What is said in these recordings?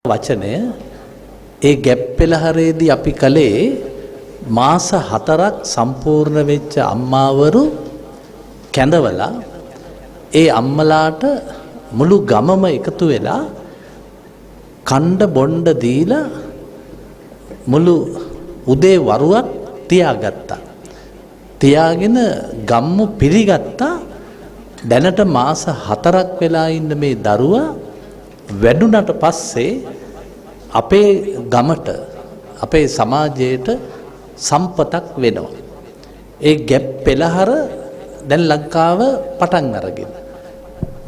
වචනය ඒ ගැප් පෙළහරේදී අපි කලේ මාස 4ක් සම්පූර්ණ වෙච්ච අම්මාවරු කැඳවලා ඒ අම්මලාට මුළු ගමම එකතු වෙලා කණ්ඩ බොණ්ඩ දීලා මුළු උදේ වරුවක් තියාගත්තා. තියාගෙන ගම්මු පිළිගත්තා. දැනට මාස 4ක් වෙලා ඉන්න මේ දරුවා වැඩුණට පස්සේ අපේ ගමට අපේ සමාජයට සම්පතක් වෙනවා. ඒ ගැප් පෙළහර දැන් ලංකාව පටන් අරගෙන.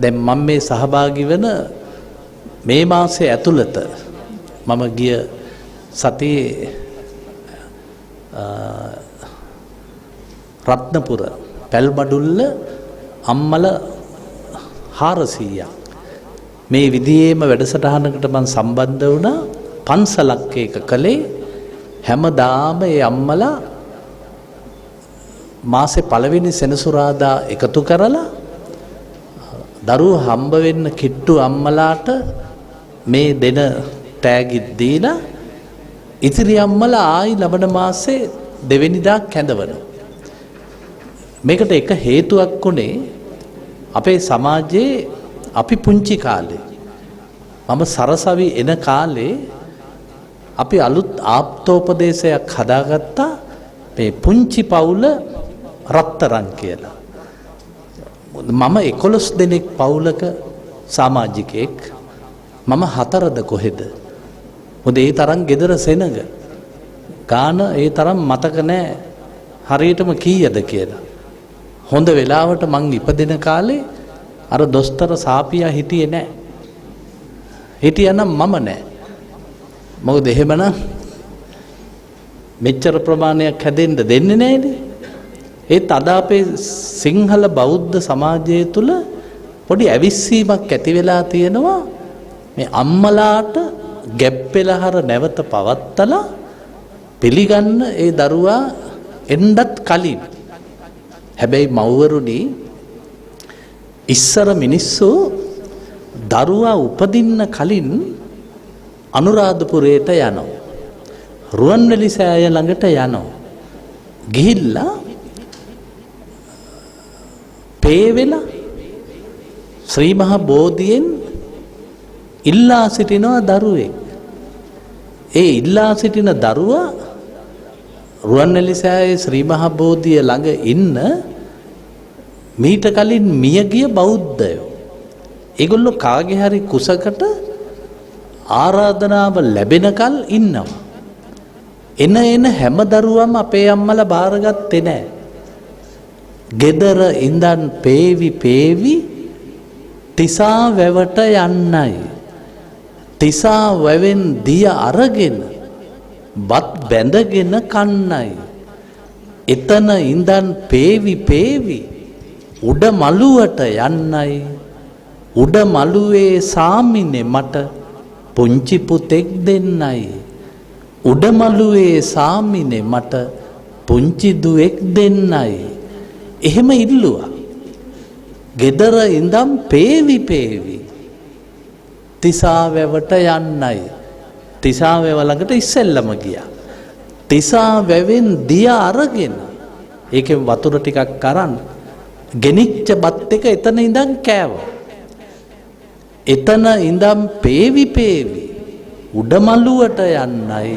දැන් මම මේ සහභාගී වෙන මේ මාසයේ ඇතුළත මම ගිය සතියේ රත්නපුර පැල්බඩුල්ල අම්මල 400ක් මේ විදිහේම වැඩසටහනකට මම සම්බන්ධ වුණා. පන්සලක් එක කලේ හැමදාම ඒ අම්මලා මාසේ පළවෙනි සෙනසුරාදා එකතු කරලා දරුවෝ හම්බ වෙන්න කිට්ටු අම්මලාට මේ දෙන තෑගි දීලා ඉතිරි අම්මලා ආයි ලබන මාසේ දෙවෙනිදා කැඳවනවා. මේකට එක හේතුවක් උනේ අපේ සමාජයේ අපි පුංචි කාලේ මම සරසවි එන කාලේ අපි අලුත් ආප්තෝපදේශයක් හදාගත්තා මේ පුංචි පවුල රත්තරන් කියලා. මම 11 දෙනෙක් පවුලක සමාජිකයෙක්. මම 4ද කොහෙද? මොකද ඒ තරම් gedara සෙනග ගාන ඒ තරම් මතක නැහැ හරියටම කීයද කියලා. හොඳ වෙලාවට මං ඉපදෙන කාලේ අර දොස්තර සාපියා හිටියේ නැහැ. හිටියනම් මම නැහැ. මොකද එහෙමනම් මෙච්චර ප්‍රමාණයක් හැදෙන්න දෙන්නේ නැහැනේ. ඒත් අද අපේ සිංහල බෞද්ධ සමාජය තුල පොඩි ඇවිස්සීමක් ඇති වෙලා තියෙනවා. මේ අම්මලාට ගැප් පෙළහර නැවත පවත්තලා පිළිගන්න ඒ දරුවා එන්නත් කලින්. හැබැයි මව්වරුනි ඉස්සර මිනිස්සු දරුවා උපදින්න කලින් අනුරාධපුරයට යනවා. රුවන්වැලි සෑය ළඟට යනවා. ගිහිල්ලා පේවෙලා ශ්‍රී මහා බෝධියෙන් ඉල්ලා සිටිනවා දරුවෙක්. ඒ ඉල්ලා සිටින දරුවා රුවන්වැලි සෑයේ ශ්‍රී මහා බෝධිය ළඟ ඉන්න මීට කලින් මියගිය බෞද්ධයෝ. ඒගොල්ලෝ කාගේ හරි කුසකට ආරාධනාව ලැබෙනකල් ඉන්නවා. එන හැම දරුවම අපේ අම්මලා බාරගත්තේ නැහැ. gedara ඉඳන් පේවි තිසා වැවට යන්නයි. තිසා වැවෙන් දිය අරගෙන බත් බැඳගෙන කන්නයි. එතන ඉඳන් පේවි උඩ මළුවට යන්නයි. උඩ මළුවේ සාමිනේ මට පුංචි පුතෙක් දෙන්නයි. උඩ මළුවේ සාමිනේ මට පුංචි දුවෙක් දෙන්නයි. එහෙම ඉල්ලුවා. gedara ඉඳන් පේවි තිසා වැවට යන්නයි. තිසා වැව ළඟට ඉස්සෙල්ලම ගියා. තිසා වැවෙන් දිය අරගෙන ඒකෙන් වතුර ටිකක් අරන් ගෙනිච්ච බත් එක එතන ඉඳන් කෑවා. එතන ඉඳන් පේවි උඩ මළුවට යන්නයි.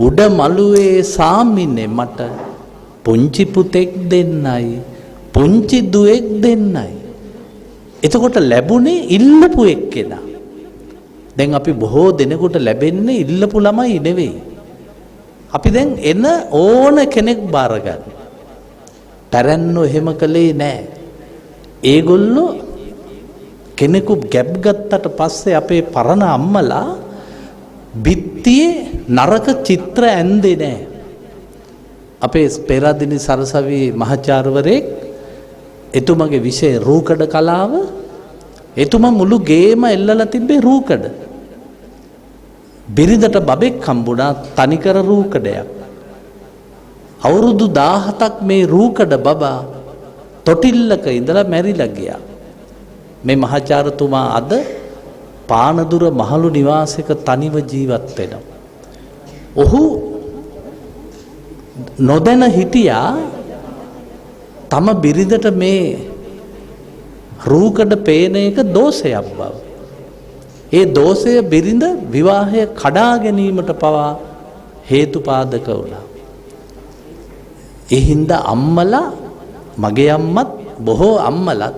උඩ මළුවේ සාමිනේ මට පුංචි පුතෙක් දෙන්නයි. පුංචි දුවෙක් දෙන්නයි. එතකොට ලැබුණේ ඉල්ලපු එක්කෙනා. දැන් අපි බොහෝ දෙනෙකුට ලැබෙන්නේ ඉල්ලපු ළමයි නෙවෙයි. අපි දැන් එන ඕන කෙනෙක් බාර ගන්න. තරන්නෝ එහෙම කළේ නැහැ. ඒගොල්ලෝ කෙනෙකු ගැප් ගත්තට පස්සේ අපේ පරණ අම්මලා බිත්තියේ නරක චිත්‍ර ඇන්දේ නැහැ. අපේ පෙරදිනි සරසවි මහාචාර්යවරයෙක් එතුමගේ විෂය රූකඩ කලාව එතුමා මුළු ගේම එල්ලලා තිබ්බේ රූකඩ. බිරිඳට බබෙක් හම්බුණා තනිකර රූකඩයක්. අවුරුදු 17ක් මේ රූකඩ බබා තොටිල්ලක ඉඳලා මැරිලා ගියා. මේ මහාචාර්යතුමා අද පානදුර මහලු නිවාසයක තනිව ජීවත් වෙනවා. ඔහු නොදැන හිටියා තම බිරිඳට මේ රූකඩ පේන එක දෝෂයක් බව. ඒ දෝෂය බිරිඳ විවාහය කඩා ගැනීමට පවා හේතුපාදක වුණා. ඒ හින්දා අම්මලා මගේ අම්මත් බොහෝ අම්මලත්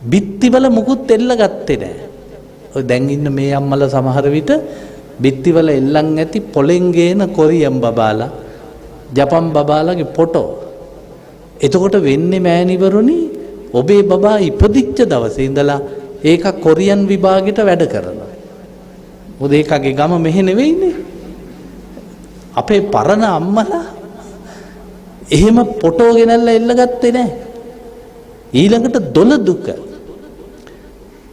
බිත්තිවල මුකුත් එල්ල ගත්තේ නැහැ. ඔය දැන් ඉන්න මේ අම්මලා සමහර විට බිත්තිවල එල්ලන් ඇති පොලෙන් ගේන කොරියම් බබාලා ජපන් බබාලාගේ ෆොටෝ. එතකොට වෙන්නේ මෑණිවරුනි ඔබේ බබා ඉපදිච්ච දවසේ ඉඳලා ඒක කොරියන් විභාගෙට වැඩ කරනවා. මොකද ඒකගේ ගම මෙහෙ නෙවෙයිනේ. අපේ පරණ අම්මලා එහෙම ෆොටෝ ගෙනල්ලා එල්ල ගත්තේ නැහැ. ඊළඟට දොළ දුක.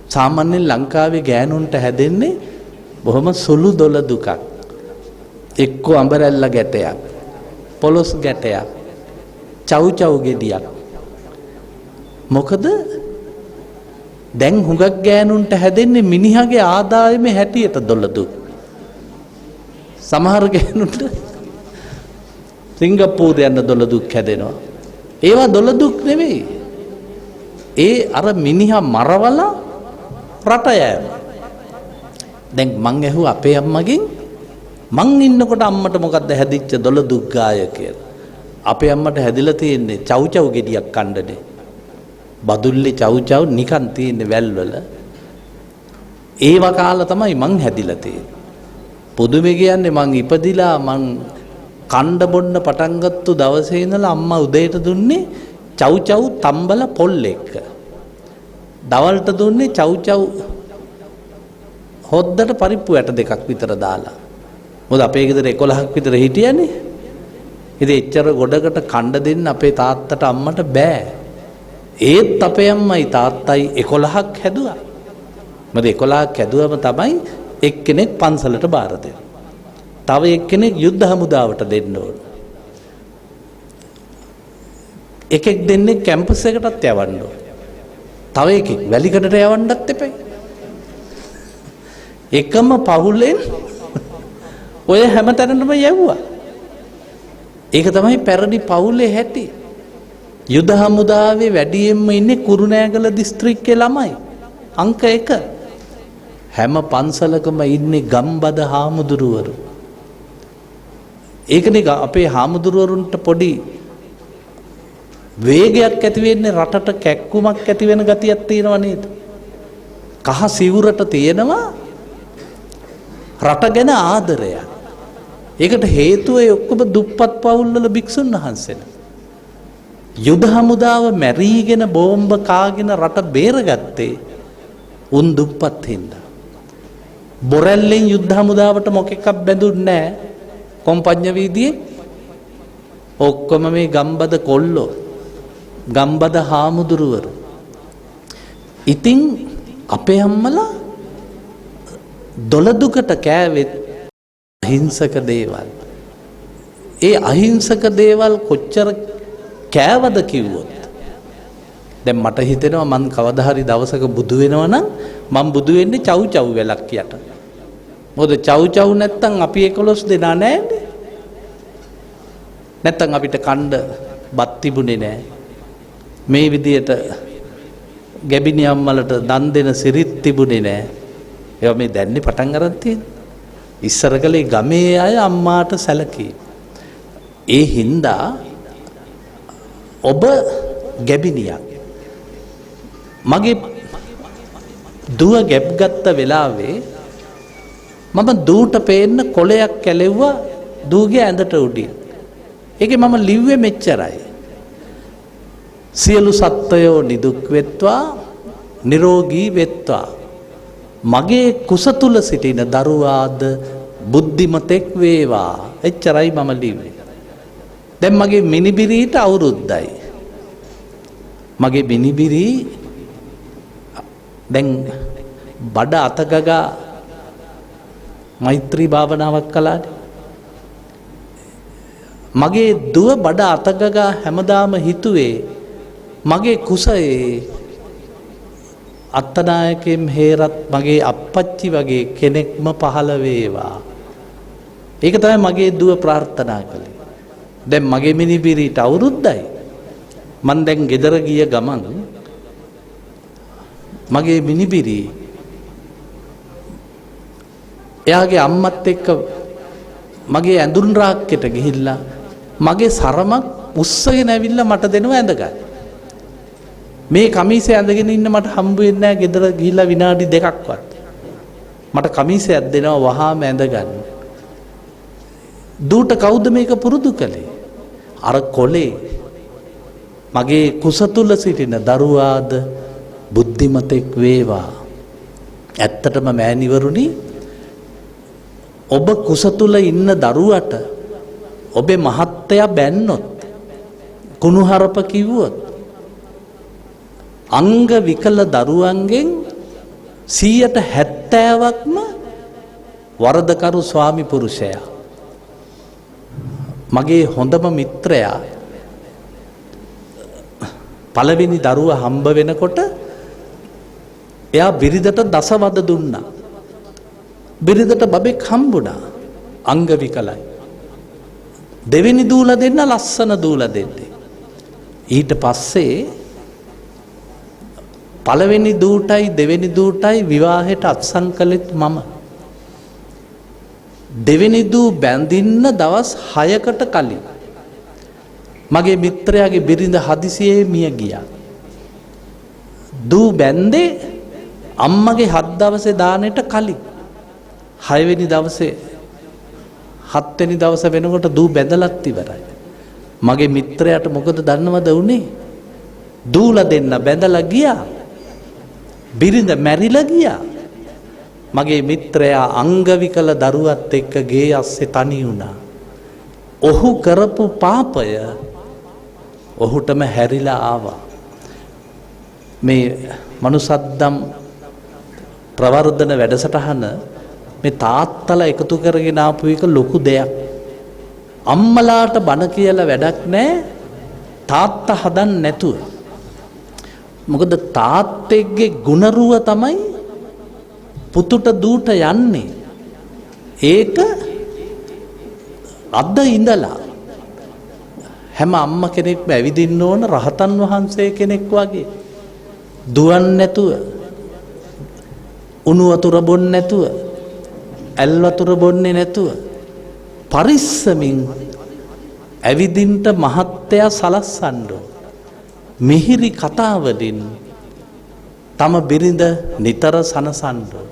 සාමාන්‍යයෙන් ලංකාවේ ගෑනුන්ට හැදෙන්නේ බොහොම සුළු දොළ දුකක්. එක්ක අඹරැල්ල ගැටයක්, පොලොස් ගැටයක්, චව් චව් ගෙඩියක්. මොකද දැන් හුඟක් ගෑනුන්ට හැදෙන්නේ මිනිහාගේ ආදායමේ හැටියට දොළ දුක්. සමහර ගෑනුන්ට සිංගප්පූරු යන දොළ දුක් හැදෙනවා. ඒවා දොළ දුක් නෙවෙයි. ඒ අර මිනිහා මරවලා රට යෑම. දැන් මං ඇහුවා අපේ අම්මගෙන් මං ඉන්නකොට අම්මට මොකද්ද හැදිච්ච දොළ දුක් ගාය කියලා. අපේ අම්මට හැදිලා තියෙන්නේ චව් චව් ගෙඩියක් කණ්ඩනේ. බදුල්ලේ චව් චව් නිකන් තියෙන්නේ වැල්වල. ඒව කාලා තමයි මං හැදිලා තියෙන්නේ. පුදුමේ කියන්නේ මං ඉපදිලා මං කණ්ඩ බොන්න පටන් ගත්ත දවසේ ඉඳලා අම්මා උදේට දුන්නේ චව් චව් තම්බල පොල් එක්ක. දවල්ට දුන්නේ චව් චව් හොද්දට පරිප්පු ඇට දෙකක් විතර දාලා. මොකද අපේ ගෙදර 11ක් විතර හිටියනේ. ඉතින් එච්චර ගොඩකට කණ්ඩ දෙන්න අපේ තාත්තට අම්මට බෑ. ඒත් අපේ අම්මයි තාත්තයි 11ක් හැදුවා. මොකද 11ක් හැදුවම තමයි එක්කෙනෙක් පන්සලට බාර දෙන්නේ. තව එක්කෙනෙක් යුද්ධ හමුදාවට දෙන්න ඕන. එකෙක් දෙන්නේ කැම්පස් එකටත් යවන්න ඕන. තව එකෙක් වැලිකඩට යවන්නත් එපයි. එකම පවුලෙන් ඔය හැමතැනම යවුවා. ඒක තමයි පැරණි පවුලේ හැටි. යුද හමුදාවේ වැඩියෙන්ම ඉන්නේ කුරුණෑගල දිස්ත්‍රික්කේ ළමයි. අංක 1. හැම පන්සලකම ඉන්නේ ගම්බද හාමුදුරුවරු. ඒකනේ අපේ හාමුදුරුවරුන්ට පොඩි වේගයක් ඇති වෙන්නේ රටට කැක්කුමක් ඇති වෙන ගතියක් තියෙනව නේද? කහ සිවුරට තියෙනවා රට ගැන ආදරයක්. ඒකට හේතුව ඒ ඔක්කොම දුප්පත් පවුල්වල භික්ෂුන් වහන්සේලා. යුද හමුදාව මැරීගෙන බෝම්බ කාගෙන රට බේරගත්තේ උන් දුප්පත් හින්දා. බොරැල්ලෙන් යුද හමුදාවට මොකෙක්වත් බැඳුන්නේ නැහැ. කොම්පඤ්ඤ වීදියේ ඔක්කොම මේ ගම්බද කොල්ලෝ ගම්බද හාමුදුරුවරු. ඉතින් අපේ අම්මලා දොළ දුකට කෑවෙත් අහිංසක දේවල්. ඒ අහිංසක දේවල් කොච්චර කෑවද කිව්වොත් දැන් මට හිතෙනවා මං කවදා හරි දවසක බුදු වෙනවා නම් මං බුදු වෙන්නේ චව් චව් වෙලක් යට. මොකද චව් චව් නැත්තම් අපි 11 දෙනා නැන්නේ. නැත්තම් අපිට කණ්ඩ බත් තිබුණේ නැහැ. මේ විදියට ගැබිනි අම්මලට දන් දෙන සිරිත් තිබුණේ නැහැ. ඒවා මේ දැන්නේ පටන් ගන්න තියෙන්නේ. ඉස්සර කලේ ගමේ අය අම්මාට සැලකී. ඒ හින්දා ඔබ ගැබිනියක්. මගේ දුව ගැබ් ගත්ත වෙලාවේ මම දුවට පේන්න කොලයක් කැලෙව්වා දුවගේ ඇඳට උඩින්. ඒකේ මම ලිව්වේ මෙච්චරයි. සියලු සත්වයෝ නිදුක් වෙත්වා නිරෝගී වෙත්වා. මගේ කුස තුල සිටින දරුවාද බුද්ධිමතෙක් වේවා. එච්චරයි මම ලිව්වේ. දැන් මගේ මිනිබිරිට අවුරුද්දයි. මගේ මිනිබිරි දැන් බඩ අතගගා මෛත්‍රී භාවනාවක් කළානේ. මගේ දුව බඩ අතගගා හැමදාම හිතුවේ මගේ කුසයේ අත්තනායකෙම් හේරත් මගේ අප්පච්චි වගේ කෙනෙක්ම පහළ වේවා. ඒක තමයි මගේ දුව ප්‍රාර්ථනා කළේ. දැන් මගේ මිනිබිරිට අවුරුද්දයි. මං දැන් ගෙදර ගිය ගමන් මගේ මිනිබිරි එයාගේ අම්මත් එක්ක මගේ ඇඳුම් රාක්කෙට ගිහිල්ලා මගේ සරමක් උස්සගෙන ඇවිල්ලා මට දෙනවා ඇඳගන්න. මේ කමීසය ඇඳගෙන ඉන්න මට හම්බ වෙන්නේ නැහැ ගෙදර ගිහිල්ලා විනාඩි 2ක්වත්. මට කමීසයක් දෙනවා වහාම ඇඳගන්න. දූට කවුද මේක පුරුදු කළේ? අර කොලේ මගේ කුස තුල සිටින දරුවාද බුද්ධිමතෙක් වේවා. ඇත්තටම මෑණිවරුනි, ඔබ කුස තුල ඉන්න දරුවට ඔබේ මහත්තයා බැන්නොත් කුණුහරුප කිව්වොත් අංග විකල දරුවන්ගෙන් 70%ක්ම වරදකරු ස්වාමි පුරුෂයා. මගේ හොඳම මිත්‍රයා පළවෙනි දරුවා හම්බ වෙනකොට එයා බිරිඳට දසවද දුන්නා. බිරිඳට බබෙක් හම්බුණා. අංග විකලයි. දෙවෙනි දූලා දෙන්න ලස්සන දූලා දෙන්නේ. ඊට පස්සේ පළවෙනි දූටයි දෙවෙනි දූටයි විවාහයට අත්සන් කළෙත් මම. දෙවෙනි දූ බැඳින්න දවස් 6කට කලින් මගේ මිත්‍රයාගේ බිරිඳ හදිසියේ මිය ගියා. දූ බැන්දේ අම්මගේ 7 දවසේ දානෙට කලින්. 6 වෙනි දවසේ 7 වෙනි දවස වෙනකොට දූ බැඳලත් ඉවරයි. මගේ මිත්‍රයාට මොකද දන්නවද වුනේ? දූලා දෙන්න බැඳලා ගියා. බිරිඳ මැරිලා ගියා. මගේ මිත්‍රයා අංගවිකල දරුවත් එක්ක ගේ අස්සේ තනි වුණා. ඔහු කරපු පාපය ඔහුටම හැරිලා ආවා. මේ මනුසද්දම් ප්‍රවර්ධන වැඩසටහන මේ තාත්තලා එකතු කරගෙන ආපු එක ලොකු දෙයක්. අම්මලාට බන කියලා වැඩක් නැහැ තාත්තා හදන්න නැතුව. මොකද තාත්තෙක්ගේ ගුණරුව තමයි පුතුට දූට යන්නේ. ඒක අද ඉඳලා හැම අම්ම කෙනෙක්ම ඇවිදින්න ඕන රහතන් වහන්සේ කෙනෙක් වගේ. දුවන්නේ නැතුව, උණු වතුර බොන්නේ නැතුව, ඇල් වතුර බොන්නේ නැතුව පරිස්සමින් ඇවිදින්න මහත්තයා සලස්සන්න ඕන. මිහිරි කතාවලින් තම බිරිඳ නිතර සනසන්න ඕන.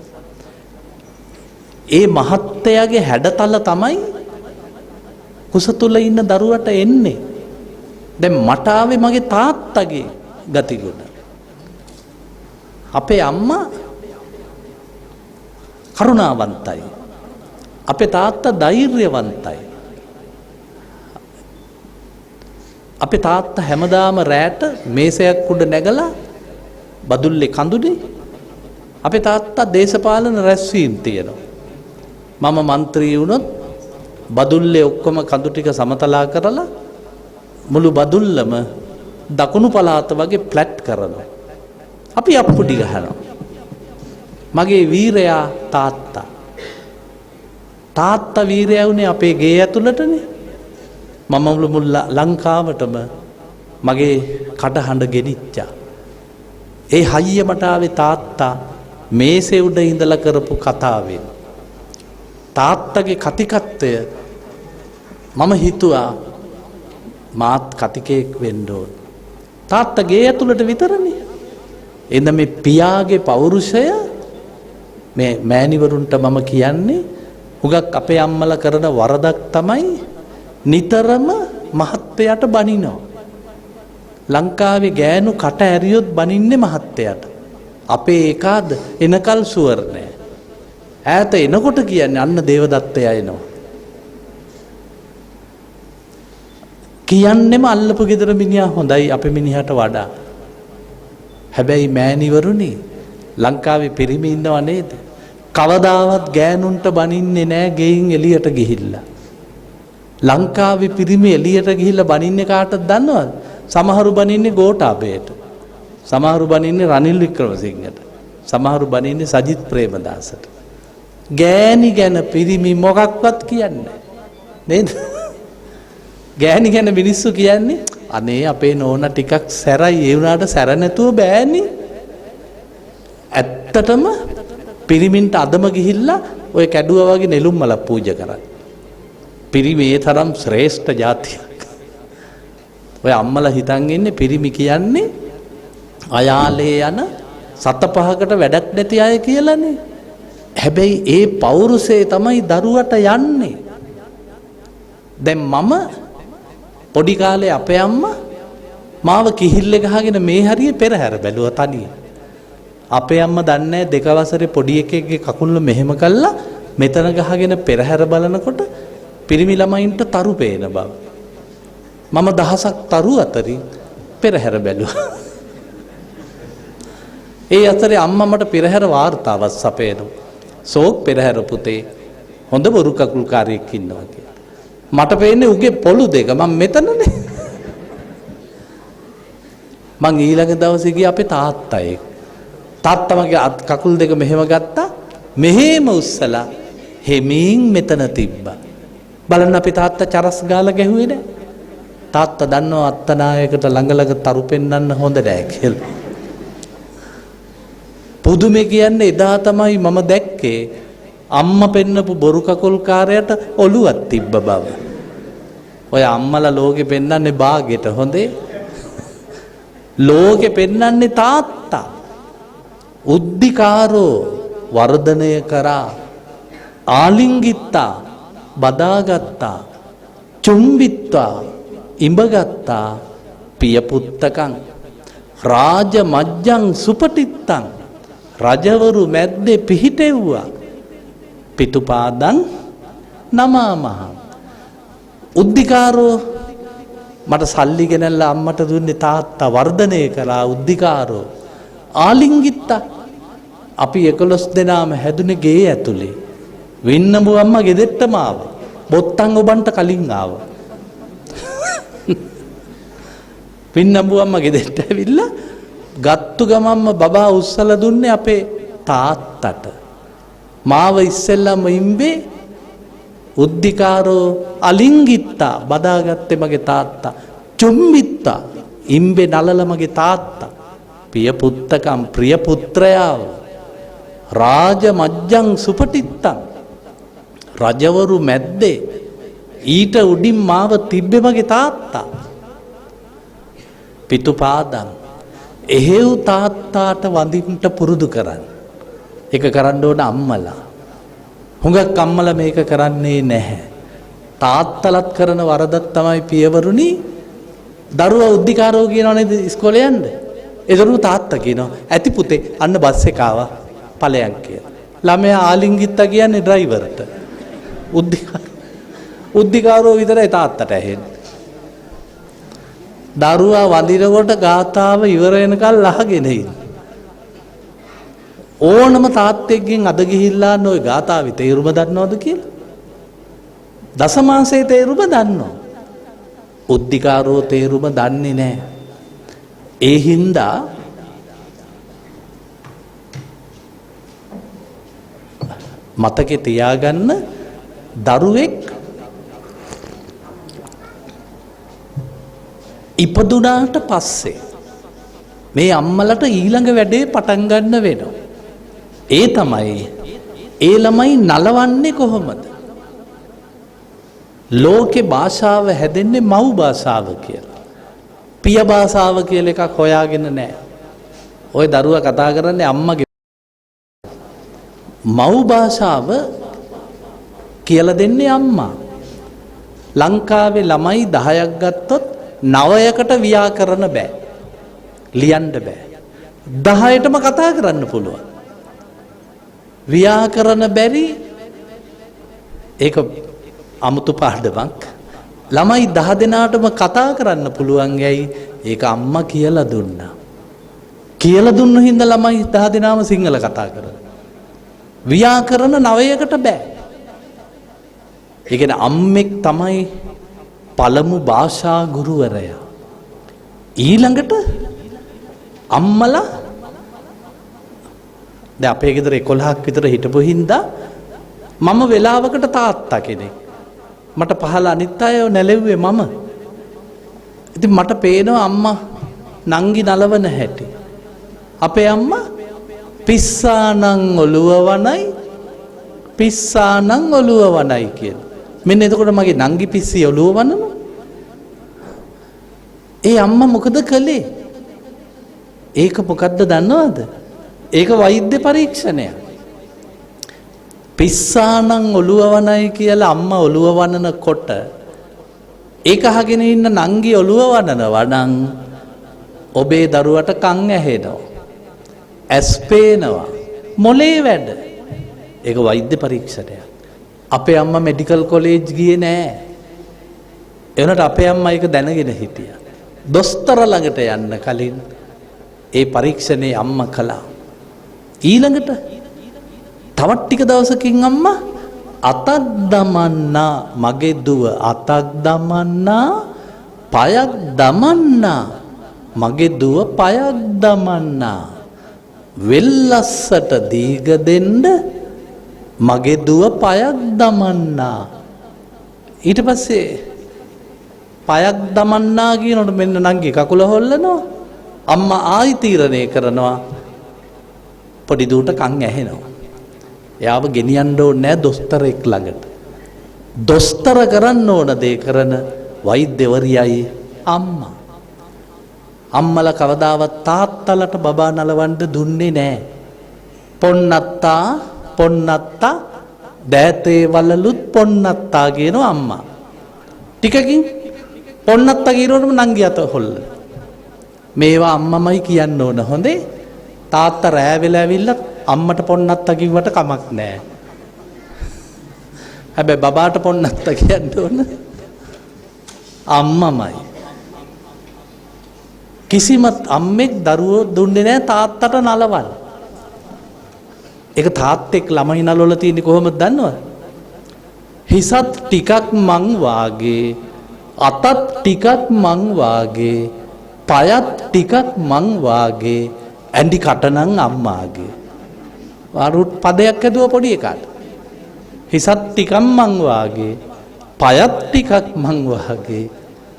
ඒ මහත්තයාගේ හැඩතල තමයි කුස තුල ඉන්න දරුවට එන්නේ. දැන් මට ආවේ මගේ තාත්තගේ ගතිගුණ. අපේ අම්මා කරුණාවන්තයි. අපේ තාත්තා ධෛර්යවන්තයි. අපේ තාත්තා හැමදාම රැට මේසයක් උඩ නැගලා බදුල්ලේ කඳුනේ අපේ තාත්තා දේශපාලන රැස්වීම් තියෙනවා. මම മന്ത്രി වුණොත් බදුල්ලේ ඔක්කොම කඳු ටික සමතලා කරලා මුළු බදුල්ලම දකුණු පළාත වගේ ෆ්ලැට් කරනවා. අපි අප්පුඩි ගහනවා. මගේ වීරයා තාත්තා. තාත්තා වීරයා උනේ අපේ ගේ ඇතුළටනේ. මම මුළු ලංකාවටම මගේ කටහඬ ගෙනිච්චා. ඒ හයිය මට ආවේ තාත්තා මේසේ උඩ ඉඳලා කරපු කතාවෙන්. තාත්තගේ කතිකත්වය මම හිතුවා මාත් කතිකෙක් වෙන්න ඕන. තාත්තා ගේ ඇතුළට විතරනේ. එඳ මේ පියාගේ පෞරුෂය මේ මෑණිවරුන්ට මම කියන්නේ හුඟක් අපේ අම්මලා කරන වරදක් තමයි නිතරම මහත්තයාට බනිනවා. ලංකාවේ ගෑනු කට ඇරියොත් බනින්නේ මහත්තයාට. අපේ ඒකාද එනකල් සුවර් නෑ. ඈත එනකොට කියන්නේ අන්න දේවදත්තයා එනවා. කියන්නෙම අල්ලපු ගෙදර මිනිහා හොඳයි අපේ මිනිහට වඩා. හැබැයි මෑණිවරුනි ලංකාවේ පිරිමි ඉන්නව නේද? කවදාවත් ගෑනුන්ට බනින්නේ නෑ ගෙයින් එළියට ගිහිල්ලා. ලංකාවේ පිරිමි එළියට ගිහිල්ලා බනින්නේ කාටද දන්නවද? සමහරු බනින්නේ ගෝඨාභයට. සමහරු බනින්නේ රනිල් වික්‍රමසිංහට. සමහරු බනින්නේ සජිත් ප්‍රේමදාසට. ගෑණි ගැන පිරිමි මොකක්වත් කියන්නේ නේද? ගෑණි ගැන මිනිස්සු කියන්නේ අනේ අපේ නෝනා ටිකක් සැරයි ඒ වුණාට සැර නැතුව බෑනේ. ඇත්තටම පිරිමින්ට අදම ගිහිල්ලා ඔය කැඩුවා වගේ නෙළුම් මල පූජා කරා. පිරිමි ඒ තරම් ශ්‍රේෂ්ඨ જાතියක්. ඔය අම්මලා හිතන් ඉන්නේ පිරිමි කියන්නේ අයාලේ යන සත පහකට වැඩක් නැති අය කියලානේ. හැබැයි ඒ පෞරුෂය තමයි දරුවට යන්නේ. දැන් මම පොඩි කාලේ අපේ අම්මා මාව කිහිල්ලේ ගහගෙන මේ හරිය පෙරහැර බැලුවා තනිය. අපේ අම්මා දන්නේ දෙක වසරේ පොඩි එකෙක්ගේ කකුල මෙහෙම කළා මෙතන ගහගෙන පෙරහැර බලනකොට පිරිමි ළමයින්ට තරු පේන බව. මම දහසක් තරු අතරින් පෙරහැර බැලුවා. ඒ අතරේ අම්මා මට පෙරහැර වාර්තාවක් සපයනවා. සෝක් පෙරහැර පුතේ හොඳ බොරු කකුල්කාරයෙක් ඉන්නවා කියලා. මට පේන්නේ උගේ පොළු දෙක මම මෙතනනේ. මං ඊළඟ දවසේ ගියා අපේ තාත්තා එක්ක. තාත්තා මගේ කකුල් දෙක මෙහෙම ගත්තා. මෙහෙම උස්සලා හෙමින් මෙතන තිබ්බා. බලන්න අපේ තාත්තා චරස් ගාලා ගැහුවේ නෑ. තාත්තා දන්නවා අත්තනායකට ළඟ තරු පෙන්නන්න හොඳ නෑ කියලා. පුදුමේ කියන්නේ එදා තමයි මම දැක්කේ අම්මා පෙන්නපු බොරු කකුල්කාරයට ඔළුවක් තිබ්බ බව. ඔය අම්මලා ලෝකෙ පෙන්නන්නේ බාගෙට හොඳේ. ලෝකෙ පෙන්නන්නේ තාත්තා. උද්ධිකාරෝ වර්ධනය කරා ආලිංගිත්තා බදාගත්තා චුම්බිත්වා ඉඹගත්තා පියපුත්තකං රාජ මජ්ජං සුපටිත්තං රජවරු මැද්දේ පිහිටෙව්වා පිටුපාදං නමාමහං. උද්ධිකාරෝ මට සල්ලි ගෙනල්ලා අම්මට දුන්නේ තාත්තා වර්ධනය කළා උද්ධිකාරෝ. ආලිංගිත්තා අපි 11 දෙනාම හැදුනේ ගේ ඇතුලේ. වින්නඹු අම්මා ගෙදෙට්ටම ආවා. බොත්තම් ඔබන්ට කලින් ආවා. වින්නඹු අම්මා ගෙදෙට්ට ඇවිල්ලා ගත්තු ගමම්ම බබා උස්සලා දුන්නේ අපේ තාත්තට. මාව ඉස්සෙල්ලාම ඉම්බේ උද්ධිකාරෝ අලිංගිත්තා බදාගත්තේ මගේ තාත්තා. චුම්බිත්තා ඉම්බේ නලල මගේ තාත්තා. පිය පුත්තකම් ප්‍රිය පුත්‍රයාව. රාජ මජ්ජං සුපටිත්තං රජවරු මැද්දේ ඊට උඩින් මාව තිබ්බේ මගේ තාත්තා. පිටුපාදං එහෙව් තාත්තාට වඳින්න පුරුදු කරන්න. ඒක කරන්න ඕන අම්මලා. හුඟක් අම්මලා මේක කරන්නේ නැහැ. තාත්තලත් කරන වරදක් තමයි පියවරුනි දරුවා උද්ධිකාරෝ කියනවා නේද ඉස්කෝලේ යන්න. ඒතරු තාත්තා කියනවා ඇති පුතේ අන්න බස් එක ආවා ඵලයන් කියලා. ළමයා ආලිංගිත්තා කියන්නේ ඩ්‍රයිවර්ට. උද්ධිකාරෝ විතරයි තාත්තට ඇහෙන්නේ. දරුවා වඳිනකොට ගාතාව ඉවර වෙනකල් අහගෙන ඉන්න. ඕනම තාත්තෙක්ගෙන් අද ගිහිල්ලා ඔය ගාතාවේ තේරුම දන්නවද කියලා? දසමාසයේ තේරුම දන්නව. උද්ධිකාරෝ තේරුම දන්නේ නැහැ. ඒ හින්දා මතකේ තියාගන්න දරුවෙක් ඉපදුනාට පස්සේ මේ අම්මලට ඊළඟ වැඩේ පටන් ගන්න වෙනවා. ඒ තමයි ඒ ළමයි නලවන්නේ කොහොමද? ලෝකේ භාෂාව හැදෙන්නේ මව් භාෂාව කියලා. පිය භාෂාව කියලා එකක් හොයාගෙන නැහැ. ওই දරුවා කතා කරන්නේ අම්මගේ මව් භාෂාව කියලා දෙන්නේ අම්මා. ලංකාවේ ළමයි 10ක් ගත්තොත් 9කට ව්‍යාකරණ බෑ. ලියන්න බෑ. 10ටම කතා කරන්න පුළුවන්. ව්‍යාකරණ බැරි ඒක අමුතු පාඩමක්. ළමයි 10 දෙනාටම කතා කරන්න පුළුවන් ඇයි? ඒක අම්මා කියලා දුන්නා. කියලා දුන්න හින්දා ළමයි 10 දෙනාම සිංහල කතා කරනවා. ව්‍යාකරණ 9කට බෑ. ඒ කියන්නේ අම්මෙක් තමයි පළමු භාෂා ගුරුවරයා. ඊළඟට අම්මලා දැන් අපේ ගෙදර 11ක් විතර හිටපු හින්දා මම වෙලාවකට තාත්තා කෙනෙක්. මට පහළ අනිත් අය නැලෙව්වේ මම. ඉතින් මට පේනවා අම්මා නංගි නලවන හැටි. අපේ අම්මා පිස්සානං ඔළුව වනයි පිස්සානං ඔළුව වනයි කියන. මෙන්න එතකොට මගේ නංගි පිස්සී ඔළුව වනනවා. ඒ අම්මා මොකද කළේ? ඒක මොකද්ද දන්නවද? ඒක වෛද්‍ය පරීක්ෂණයක්. පිස්සානං ඔළුව වනයි කියලා අම්මා ඔළුව වනනකොට ඒක අහගෙන ඉන්න නංගි ඔළුව වනනවා නම් ඔබේ දරුවට කන් ඇහෙනවා. ඇස් පේනවා. මොලේ වැඩ. ඒක වෛද්‍ය පරීක්ෂණයක්. අපේ අම්මා මෙඩිකල් කොලෙජ් ගියේ නෑ. ඒ වුණාට අපේ අම්මා ඒක දැනගෙන හිටියා. දොස්තර ළඟට යන්න කලින් ඒ පරීක්ෂණේ අම්මා කළා. ඊළඟට තවත් ටික දවසකින් අම්මා අතක් දමන්නා මගේ දුව අතක් දමන්නා පයක් දමන්නා මගේ දුව පයක් දමන්නා වෙල්ලස්සට දීග දෙන්න මගේ දුව පයක් දමන්නා. ඊට පස්සේ පයක් දමන්නා කියනකොට මෙන්න නංගි කකුල හොල්ලනවා. අම්මා ආයි තීරණය කරනවා පොඩි දුවට කන් ඇහෙනවා. එයාව ගෙනියන්න ඕනේ නැහැ දොස්තරෙක් ළඟට. දොස්තර කරන්න ඕන දේ කරන වෛද්‍යවරියයි අම්මා. අම්මලා කවදාවත් තාත්තලට බබා නලවන්න දුන්නේ නැහැ. පොන්නත්තා දෑතේ වලලුත් පොන්නත්තා කියනවා අම්මා. ටිකකින් පොන්නත්තා කියනකොටම නංගි අත හොල්ල. මේවා අම්මමයි කියන්න ඕන හොඳේ. තාත්තා රෑ වෙලා ඇවිල්ලා අම්මට පොන්නත්තා කිව්වට කමක් නැහැ. හැබැයි බබාට පොන්නත්තා කියන්න ඕන අම්මමයි. කිසිම අම්මෙක් දරුවෝ දුන්නේ නැහැ තාත්තට නලවන්න. ඒක තාත්තෙක් ළමයි නලවල තියෙන්නේ කොහොමද දන්නවද? හිසත් ටිකක් මං වාගේ අතත් ටිකක් මං වාගේ පයත් ටිකක් මං වාගේ ඇඳි කටනං අම්මාගේ. වරුත් පදයක් ඇදුව පොඩි එකාට. හිසත් ටිකක් මං වාගේ පයත් ටිකක් මං වාගේ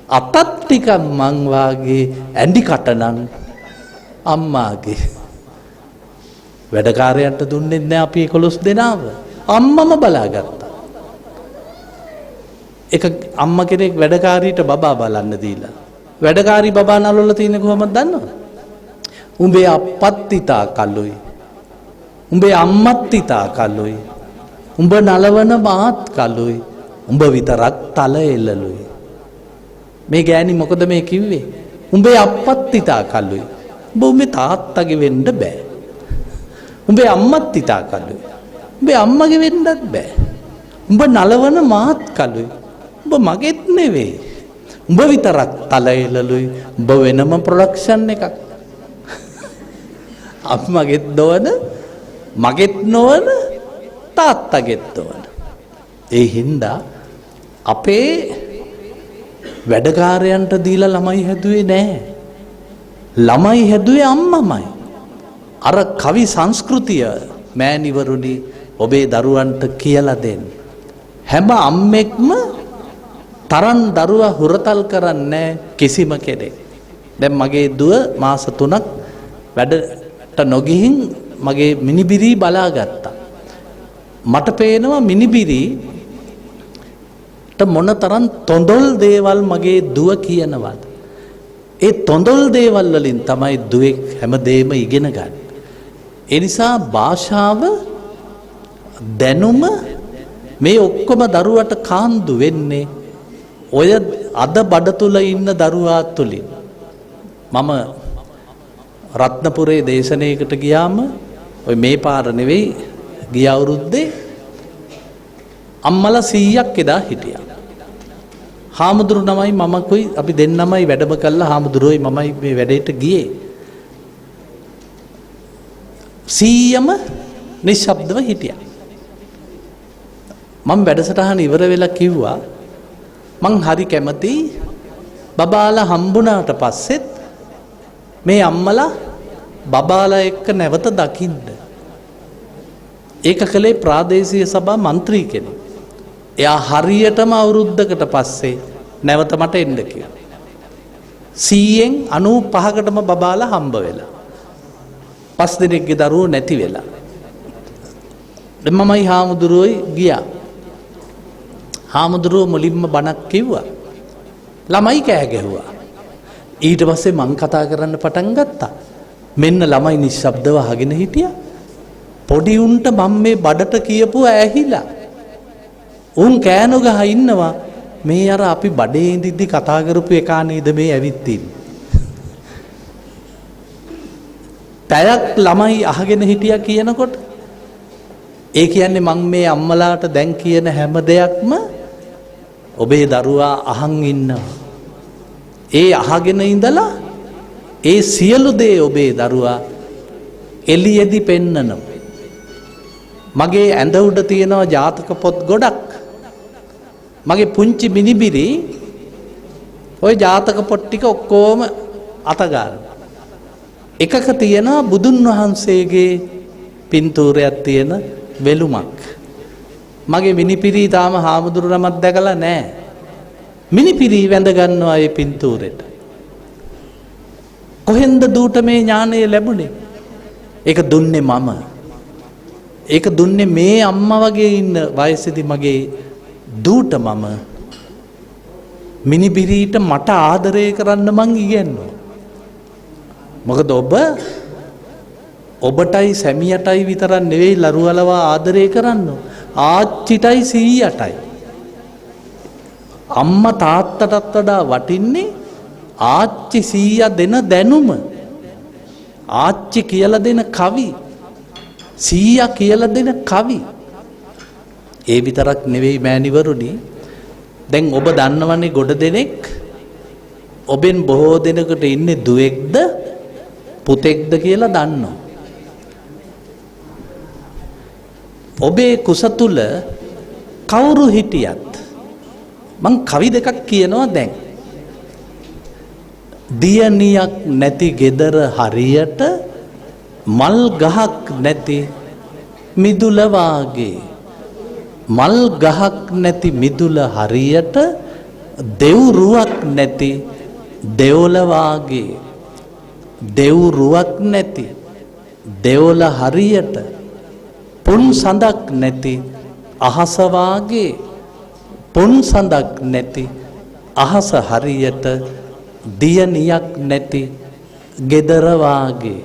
අතත් ටිකක් මං වාගේ ඇඳි කටනං අම්මාගේ. වැඩකාරයන්ට දුන්නේ නැහැ අපි 11 දෙනාව. අම්මම බලාගත්තා. එක අම්මා කෙනෙක් වැඩකාරීට බබා බලන්න දීලා. වැඩකාරී බබා නලවල තියෙන්නේ කොහොමද දන්නවද? උඹේ අප්පත් ඉතා කළුයි. උඹේ අම්මත් ඉතා කළුයි. උඹ නලවන මාත් කළුයි. උඹ විතරක් තල එල්ලලුයි. මේ ගෑණි මොකද මේ කිව්වේ? උඹේ අප්පත් ඉතා කළුයි. උඹ උඹේ තාත්තගේ වෙන්න බෑ. උඹේ අම්මත් ඉතා කළුයි. උඹේ අම්මගේ වෙන්නත් බෑ. උඹ නලවන මාත් කළුයි. උඹ මගෙත් නෙවෙයි. උඹ විතරක් තල එල්ලලුයි. උඹ වෙනම ප්‍රොඩක්ෂන් එකක්. අම්මගෙත් නොවන මගෙත් නොවන තාත්තගෙත් නොවන. ඒ හින්දා අපේ වැඩකාරයන්ට දීලා ළමයි හැදුවේ නැහැ. ළමයි හැදුවේ අම්මමයි. අර කවි සංස්කෘතිය මෑණිවරුනි ඔබේ දරුවන්ට කියලා දෙන්න. හැම අම්මෙක්ම තරම් දරුවා හුරතල් කරන්නේ කිසිම කෙනෙක්. දැන් මගේ දුව මාස 3ක් වැඩට නොගිහින් මගේ මිනිබිරි බලාගත්තා. මට පේනවා මිනිබිරිට මොනතරම් තොඳොල් දේවල් මගේ දුව කියනවාද. ඒ තොඳොල් දේවල් වලින් තමයි දුවේ හැමදේම ඉගෙන ගන්න. ඒ නිසා භාෂාව දැනුම මේ ඔක්කොම දරුවට කාන්දු වෙන්නේ ඔය අද බඩ තුල ඉන්න දරුවා තුලින්. මම රත්නපුරේ දේශනයකට ගියාම ඔය මේ පාර නෙවෙයි ගිය අවුරුද්දේ අම්මලා 100ක් එදා හිටියා. හාමුදුරු නමයි මමකුයි අපි දෙන්නමයි වැඩම කළා. හාමුදුරුවෝයි මමයි මේ වැඩේට ගියේ. 100ම නිශ්ශබ්දව හිටියා. මම වැඩසටහන ඉවර වෙලා කිව්වා මං හරි කැමතියි බබාලා හම්බුණාට පස්සෙත් මේ අම්මලා බබාලා එක්ක නැවත දකින්න. ඒක කළේ ප්‍රාදේශීය සභා මන්ත්‍රී කෙනෙක්. එයා හරියටම අවුරුද්දකට පස්සේ නැවත මට එන්න කිව්වා. 100න් 95කටම බබාලා හම්බ වෙලා. 5 දිනක්ගේ දරුවෝ නැති වෙලා. මමයි හාමුදුරුවෝයි ගියා. හාමුදුරුවෝ මුලින්ම බණක් කිව්වා. ළමයි කෑ ගැහුවා. ඊට පස්සේ මං කතා කරන්න පටන් ගත්තා. මෙන්න ළමයි නිශ්ශබ්දව අහගෙන හිටියා. පොඩි උන්ට මම මේ බඩට කියපුව ඇහිලා. උන් කෑනු ගහ ඉන්නවා. මේ අර අපි බඩේ ඉඳිද්දි කතා කරපු එකා නේද මේ ඇවිත් ඉන්නේ. පැයක් ළමයි අහගෙන හිටියා කියනකොට ඒ කියන්නේ මං මේ අම්මලාට දැන් කියන හැම දෙයක්ම ඔබේ දරුවා අහන් ඉන්නවා. ඒ අහගෙන ඉඳලා ඒ සියලු දේ ඔබේ දරුවා එළියේදී පෙන්නනවා. මගේ ඇඳ උඩ තියෙනවා ජාතක පොත් ගොඩක්. මගේ පුංචි මිනිබිරි ওই ජාතක පොත් ටික ඔක්කොම අතගාලා. එකක තියෙනවා බුදුන් වහන්සේගේ පින්තූරයක් තියෙන වෙලුමක්. මගේ මිනිපිරි තාම හාමුදුරු නමක් දැකලා නැහැ. මිනිපිරි වැඳ ගන්නවා ඒ පින්තූරෙට. කොහෙන්ද දූට මේ ඥානය ලැබුණේ? ඒක දුන්නේ මම. ඒක දුන්නේ මේ අම්මා වගේ ඉන්න වයසේදී මගේ දූට මම. මිනිපිරිට මට ආදරය කරන්න මං ඉගෙනුවා. මොකද ඔබටයි සැමියටයි විතරක් නෙවෙයි ලරුවලවා ආදරය කරන්න. ආච්චිටයි සීයටයි. අම්මා තාත්තටත් වඩා වටින්නේ ආච්චි සීයා දෙන දැනුම. ආච්චි කියලා දෙන කවි. සීයා කියලා දෙන කවි. ඒ විතරක් නෙවෙයි මෑණිවරුනි. දැන් ඔබ දන්නවනේ ගොඩ දෙනෙක් ඔබෙන් බොහෝ දෙනෙකුට ඉන්නේ දුවෙක්ද පුතෙක්ද කියලා දන්නවා. ඔබේ කුස තුල කවුරු හිටියත් මං කවි දෙකක් කියනවා දැන්. දියණියක් නැති ගෙදර හරියට මල් ගහක් නැති මිදුල වාගේ. මල් ගහක් නැති මිදුල හරියට දෙව්රුවක් නැති දෙවොල වාගේ. දෙව්රුවක් නැති දෙවොල හරියට පුන් සඳක් නැති අහස වාගේ. පුන් සඳක් නැති අහස හරියට දියණියක් නැති ගෙදර වාගේ.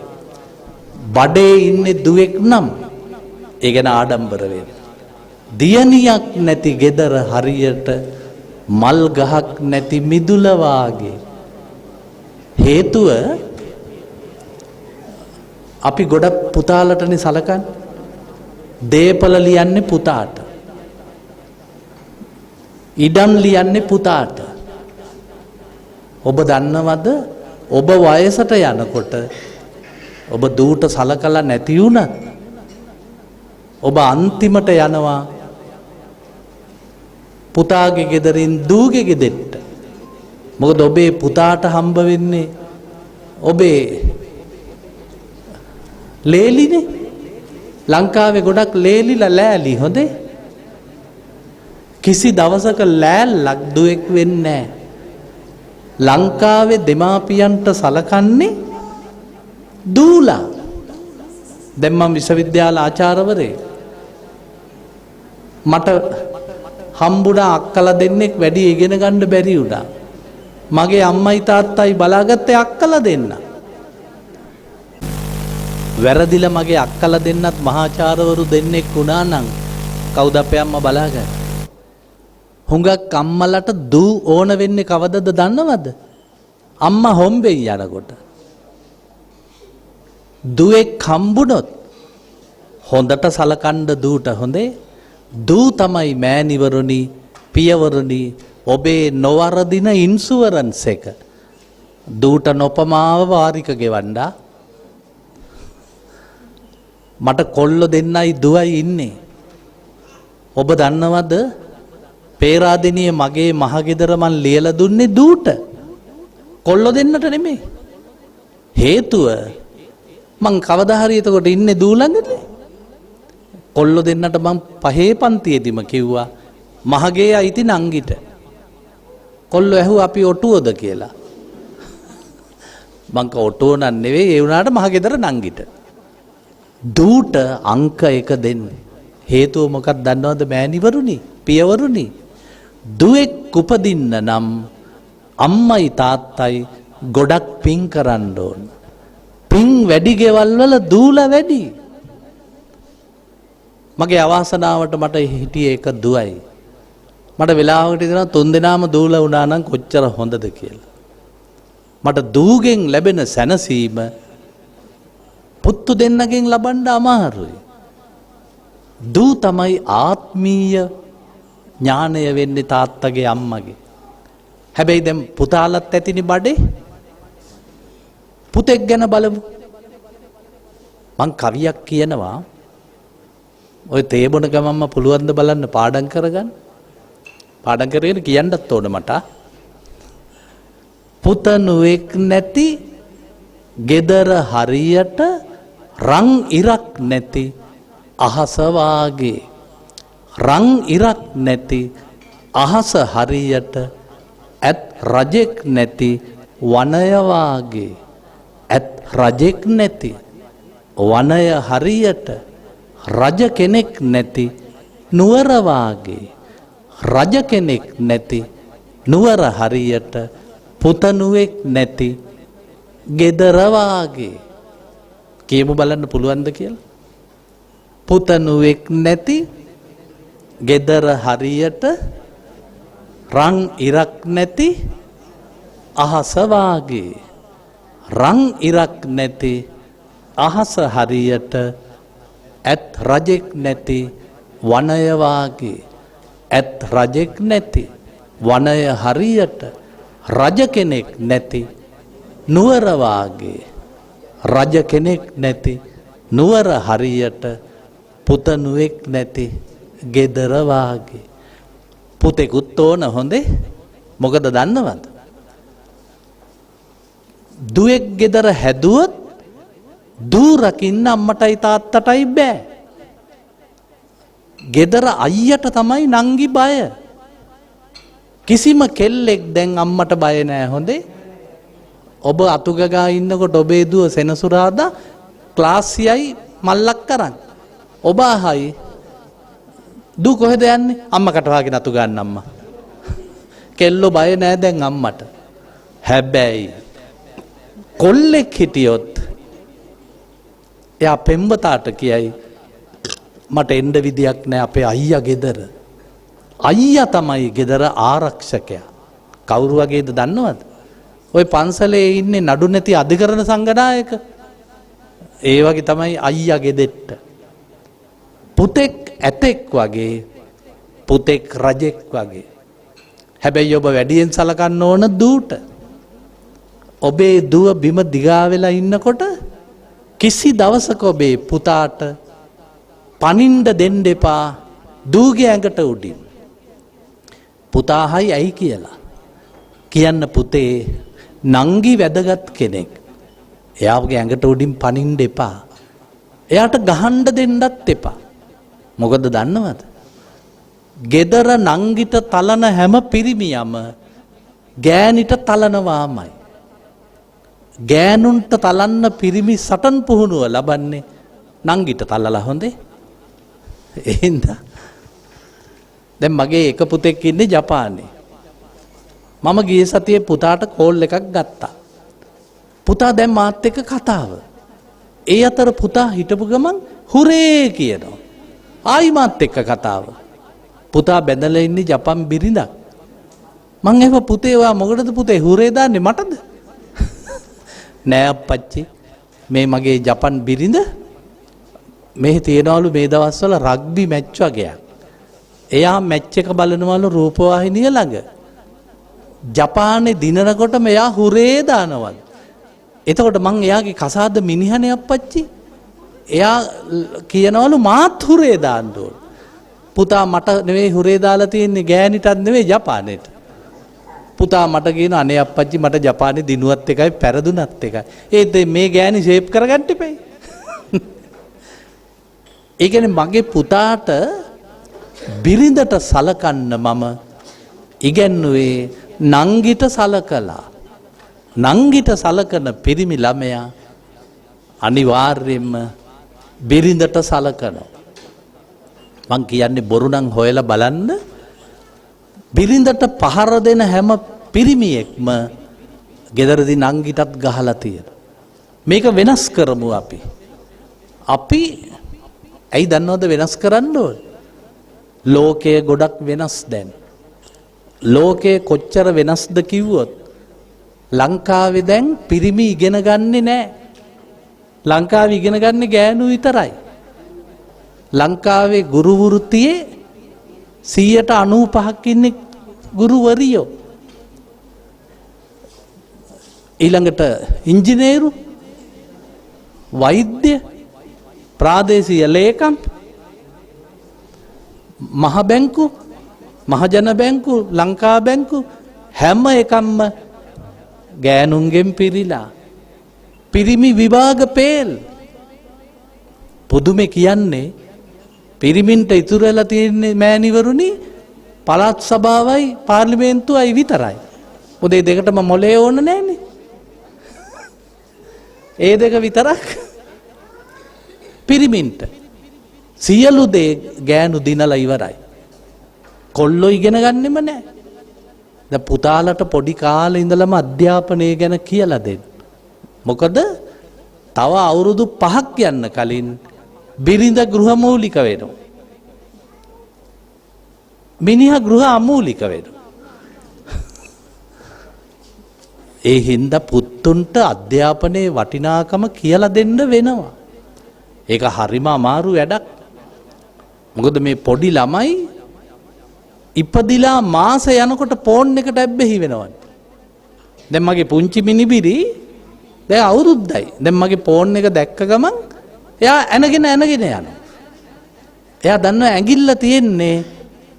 බඩේ ඉන්නේ දුවෙක් නම් ඒ ගැන ආඩම්බර වෙන්න. දියණියක් නැති ගෙදර හරියට මල් ගහක් නැති මිදුල වාගේ. හේතුව අපි ගොඩක් පුතාලටනේ සලකන්නේ. දේපල ලියන්නේ පුතාට. ඉඩම් ලියන්නේ පුතාට. ඔබ දන්නවද ඔබ වයසට යනකොට ඔබ දූට සලකලා නැති වුණත් ඔබ අන්තිමට යනවා පුතාගේ ගෙදරින් දූගේ ගෙදෙට්ට. මොකද ඔබේ පුතාට හම්බ වෙන්නේ ඔබේ ලේලිනේ. ලංකාවේ ගොඩක් ලේලිලා ලෑලි හොඳේ. කිසි දවසක ලෑල්ලක් දුවෙක් වෙන්නේ නැහැ. ලංකාවේ දෙමාපියන්ට සලකන්නේ දූලා. දැන් මම විශ්වවිද්‍යාල ආචාර්යවරේ. මට හම්බුණා අක්කලා දෙන්නෙක් වැඩි ඉගෙන ගන්න බැරි වුණා. මගේ අම්මයි තාත්තයි බලාගත්තේ අක්කලා දෙන්න. වැරදිලා මගේ අක්කලා දෙන්නත් මහාචාර්යවරු දෙන්නෙක් වුණා නම් කවුද අපේ අම්මා බලාගන්නේ? හුඟක් අම්මලට දූ ඕන වෙන්නේ කවදද දන්නවද? අම්මා හොම්බෙන් යනකොට. දුවෙක් හම්බුනොත් හොඳට සලකන්න දූට හොඳේ. දූ තමයි මෑණිවරුනි පියවරුනි ඔබේ නොවරදින ඉන්ෂුරන්ස් එක. දූට නොපමාව වාරික ගෙවන්නා. මට කොල්ල දෙන්නයි දුවයි ඉන්නේ. ඔබ දන්නවද පේරාදෙනියේ මගේ මහගෙදර මන් ලියලා දුන්නේ දූට. කොල්ල දෙන්නට නෙමෙයි. හේතුව මං කවදා හරි එතකොට ඉන්නේ දූ ළඟනේ. කොල්ලෝ දෙන්නට මං පහේ පන්තියේදීම කිව්වා මහගේ අයිති නංගිට. කොල්ලෝ ඇහුවා අපි ඔටුවද කියලා. මං කව ඔටුව නන් නෙවෙයි ඒ වුණාට මහගෙදර නංගිට. දූට අංක 1 දෙන්න. හේතුව මොකක්ද දන්නවද මෑණිවරුනි පියවරුනි? දුවෙක් උපදින්න නම් අම්මයි තාත්තයි ගොඩක් පින් කරන්න ඕන. පින් වැඩි ගෙවල් වල දූලා වැඩි. මගේ අවාසනාවට මට හිටියේ එක දුවයි. මට වෙලාවකට හිතෙනවා 3 දෙනාම දූලා වුණා නම් කොච්චර හොඳද කියලා. මට දූගෙන් ලැබෙන සැනසීම පුත්තු දෙන්නගෙන් ලබන්න අමාරුයි. දූ තමයි ආත්මීය ඥානය වෙන්නේ තාත්තගේ අම්මගේ. හැබැයි දැන් පුතාලත් ඇතිනි බඩේ. පුතෙක් ගැන බලමු. මං කවියක් කියනවා. ඔය තේ බොන ගමන්ම පුළුවන් ද බලන්න පාඩම් කරගන්න. පාඩම් කරගෙන කියන්නත් ඕන මට. පුතනුවෙක් නැති ගෙදර හරියට රන් ඉරක් නැති අහස වාගේ. රන් ඉරක් නැති අහස හරියට ඇත් රජෙක් නැති වනය වාගේ. ඇත් රජෙක් නැති වනය හරියට රජ කෙනෙක් නැති නුවර වාගේ. රජ කෙනෙක් නැති නුවර හරියට පුතනුවෙක් නැති ගෙදර වාගේ. කියමු බලන්න පුළුවන්ද කියලා? පුතනුවෙක් නැති ගෙදර හරියට රන් ඉරක් නැති අහස වාගේ. රන් ඉරක් නැති අහස හරියට ඇත් රජෙක් නැති වනය වාගේ. ඇත් රජෙක් නැති වනය හරියට රජ කෙනෙක් නැති නුවර වාගේ. රජ කෙනෙක් නැති නුවර හරියට පුතනුවෙක් නැති ගෙදර වාගේ. පුතෙකුත් ඕන හොඳේ. මොකද දන්නවද? දුවෙක් ගෙදර හැදුවොත් දූ රකින්න අම්මටයි තාත්තටයි බෑ. ගෙදර අයියට තමයි නංගි බය. කිසිම කෙල්ලෙක් දැන් අම්මට බය නෑ හොඳේ. ඔබ අතුගගා ඉන්නකොට ඔබේ දුව සෙනසුරාදා ක්ලාස් 6යි මල්ලක් කරන්. ඔබ අහයි දූ කොහෙද යන්නේ? අම්මකට වාගෙන අතු ගන්න අම්මා. කෙල්ලෝ බය නෑ දැන් අම්මට. හැබැයි කොල්ලෙක් හිටියොත් එයා පෙම්වතාට කියයි මට එන්න විදියක් නෑ අපේ අයියා ගෙදර. අයියා තමයි ගෙදර ආරක්ෂකයා. කවුරු වගේද දන්නවද? ඔය පන්සලේ ඉන්නේ නඩු නැති අධිකරණ සංඝනායක. ඒ වගේ තමයි අයියා ගෙදෙට්ට. පුතෙක් ඇතෙක් වගේ පුතෙක් රජෙක් වගේ. හැබැයි ඔබ වැඩියෙන් සලකන්න ඕන දූට. ඔබේ දුව බිම දිගා වෙලා ඉන්නකොට කිසි දවසක ඔබේ පුතාට පනින්න දෙන්න එපා දූගේ ඇඟට උඩින්. පුතා හයි ඇයි කියලා කියන්න පුතේ නංගි වැදගත් කෙනෙක්. එයාගේ ඇඟට උඩින් පනින්න එපා. එයාට ගහන්න දෙන්නත් එපා. මොකද දන්නවද? ගෙදර නංගිට තලන හැම පිරිමියම ගෑනිට තලනවාමයි. ගෑනුන්ට තලන්න පිරිමි සටන් පුහුණුව ලබන්නේ නංගිට තලලා හොඳේ. එහෙනම් දැන් මගේ එක පුතෙක් ඉන්නේ ජපානයේ. මම ගිය සතියේ පුතාට කෝල් එකක් ගත්තා. පුතා දැන් මාත් එක්ක කතාව. ඒ අතර පුතා හිටපු ගමන් හුරේ කියනවා. ආයි මාත් එක්ක කතාව. පුතා බැඳලා ඉන්නේ ජපන් බිරිඳක්. මං එහෙම පුතේ ඔයා මොකටද පුතේ හුරේ දාන්නේ මටද? නෑ අප්පච්චි මේ මගේ ජපන් බිරිඳ මේ තියනවලු මේ දවස්වල රග්බි මැච් වගේක්. එයා මැච් එක බලනවලු රූපවාහිනිය ළඟ. ජපානේ දිනනකොට මෙයා හුරේ දානවලු. එතකොට මං එයාගේ කසාද මිනිහනේ අප්පච්චි. එයා කියනවලු මාත් හුරේ දාන්න ඕන. පුතා මට නෙවෙයි හුරේ දාලා තියෙන්නේ ගෑනිටත් නෙවෙයි ජපානේට. පුතා මට කියන අනේ අප්පච්චි මට ජපානේ දිනුවත් එකයි පැරදුනත් එකයි. ඒත් මේ ගෑණි ෂේප් කරගන්න එපයි. ඒ කියන්නේ මගේ පුතාට බිරිඳට සලකන්න මම ඉගැන්නුවේ නංගිට සලකලා. නංගිට සලකන පිරිමි ළමයා අනිවාර්යෙන්ම බිරිඳට සලකනවා. මං කියන්නේ බොරු නම් හොයලා බලන්න. බිරිඳට පහර දෙන හැම පිරිමියෙක්ම ගෙදරදී නංගිටත් ගහලා තියෙනවා. මේක වෙනස් කරමු අපි. අපි ඇයි දන්නවද වෙනස් කරන්න ඕනේ? ලෝකයේ ගොඩක් වෙනස් දැන්. ලෝකයේ කොච්චර වෙනස්ද කිව්වොත් ලංකාවේ දැන් පිරිමි ඉගෙන ගන්නේ නැහැ. ලංකාවේ ඉගෙන ගන්නේ ගෑනු විතරයි. ලංකාවේ ගුරු වෘත්තියේ 95%ක් ඉන්නේ ගුරුවරියෝ. ඊළඟට ඉංජිනේරු, වෛද්‍ය, ප්‍රාදේශීය ලේකම්, මහ බැංකු, මහජන බැංකු, ලංකා බැංකු හැම එකක්ම ගෑනුන්ගෙන් පිරීලා. පිරිමි විභාග පේල්. පුදුමේ කියන්නේ පිරිමින්ට ඉතුරු වෙලා තියෙන්නේ මෑණිවරුනි පළාත් සභාවයි පාර්ලිමේන්තුවයි විතරයි. මොකද මේ දෙකටම මොලේ ඕන නැන්නේ. ඒ දෙක විතරක් පිරිමින්ට. සියලු දේ ගෑනු දිනලා ඉවරයි. කොල්ලෝ ඉගෙන ගන්නෙම නැහැ. දැන් පුතාලට පොඩි කාලේ ඉඳලම අධ්‍යාපනය ගැන කියලා දෙන්න. මොකද තව අවුරුදු 5ක් යන්න කලින් බිරිඳ ගෘහ මූලික වෙනවා. මිනිහා ගෘහ අමූලික වෙනවා. ඒ හින්දා පුතුන්ට අධ්‍යාපනයේ වටිනාකම කියලා දෙන්න වෙනවා. ඒක හරිම අමාරු වැඩක්. මොකද මේ පොඩි ළමයි ඉපදිලා මාස යනකොට ෆෝන් එකට ඇබ්බැහි වෙනවා. දැන් මගේ පුංචි මිනිබිරි දැන් අවුරුද්දයි. දැන් මගේ ෆෝන් එක දැක්ක ගමන් එයා ඇනගෙන යනවා. එයා දන්නවා ඇඟිල්ල තියෙන්නේ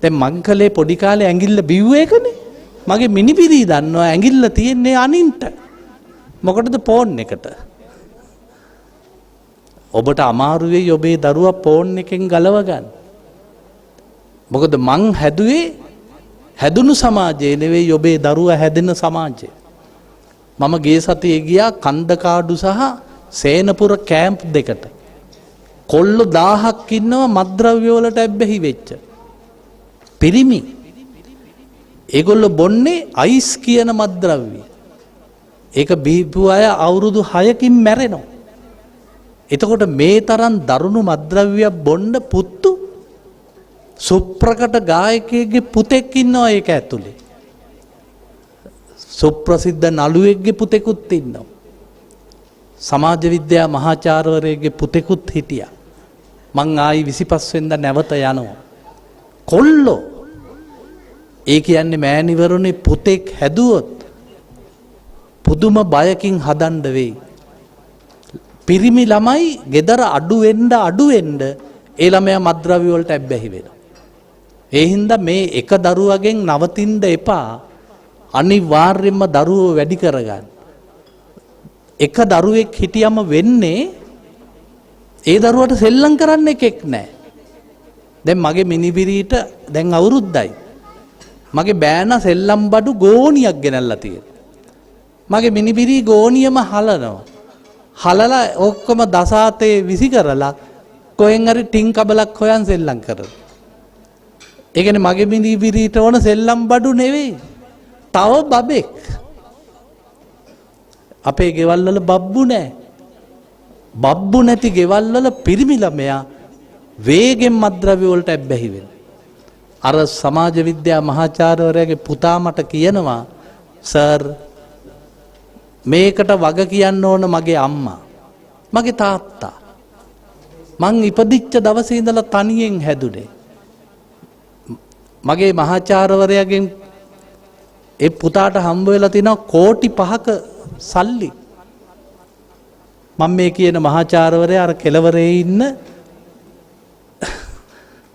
දැන් මං කලේ පොඩි කාලේ ඇඟිල්ල බිව්ව එකනේ. මගේ මිනිබිරි දන්නවා ඇඟිල්ල තියෙන්නේ අනින්ට. මොකටද ෆෝන් එකට? ඔබට අමාරු වෙයි ඔබේ දරුවා ෆෝන් එකෙන් ගලව ගන්න. මොකද මං හැදුවේ හැදුණු සමාජයේ නෙවෙයි ඔබේ දරුවා හැදෙන සමාජය. මම ගිය සතියේ ගියා කන්දකාඩු සහ සේනපුර කැම්ප් දෙකට. කොල්ලෝ 1000ක් ඉන්නවා මත්ද්‍රව්‍ය වලට ඇබ්බැහි වෙච්ච. පිරිමි. ඒගොල්ලෝ බොන්නේ අයිස් කියන මත්ද්‍රව්‍ය. ඒක බීපු අය අවුරුදු 6කින් මැරෙනවා. එතකොට මේ තරම් දරුණු මත්ද්‍රව්‍යයක් බොන්න පුත්තු සුප්‍රකට ගායකයෙක්ගේ පුතෙක් ඉන්නවා ඒක ඇතුලේ. සුප්‍රසිද්ධ නළුවෙක්ගේ පුතෙකුත් ඉන්නවා. සමාජ විද්‍යා මහාචාර්යවරයෙක්ගේ පුතෙකුත් හිටියා. මං ආයි 25 වෙනිදා නැවත යනවා. කොල්ලෝ ඒ කියන්නේ මෑණිවරුනි පුතෙක් හැදුවොත් පුදුම බයකින් හදන්න වෙයි. පිරිමි ළමයි ගෙදර අඩු වෙන්න ඒ ළමයා මත්ද්‍රව්‍ය වලට ඇබ්බැහි වෙනවා. ඒ හින්දා මේ එක දරුවගෙන් නවතින්න එපා. අනිවාර්යයෙන්ම දරුවෝ වැඩි කරගන්න. එක දරුවෙක් හිටියම වෙන්නේ ඒ දරුවට සෙල්ලම් කරන්න එකෙක් නැහැ. දැන් මගේ මිනිබිරිට දැන් අවුරුද්දයි. මගේ බෑනා සෙල්ලම් බඩු ගෝණියක් ගෙනල්ලා තියෙනවා. මගේ මිනිබිරි ගෝණියම හලනවා. හලලා ඔක්කොම දසාතේ විසි කරලා කොහෙන් හරි ටින් කබලක් හොයන් සෙල්ලම් කරනවා. ඒ කියන්නේ මගේ මිනිබිරිට ඕන සෙල්ලම් බඩු නෙවෙයි. තව බබෙක්. අපේ ගෙවල් වල බබ්බු නැහැ. බබ්බු නැති ගෙවල් වල පිරිමි ළමයා වේගෙන් මත්ද්‍රව්‍ය වලට ඇබ්බැහි වෙනවා. අර සමාජ විද්‍යා මහාචාර්යවරයාගේ පුතා මට කියනවා සර් මේකට වග කියන්න ඕන මගේ අම්මා මගේ තාත්තා මං ඉපදිච්ච දවසේ ඉඳලා තනියෙන් හැදුනේ. මගේ මහාචාර්යවරයාගෙන් ඒ පුතාට හම්බ වෙලා තිනවා කෝටි 5ක සල්ලි. මම මේ කියන මහාචාර්යවරයා අර කෙළවරේ ඉන්න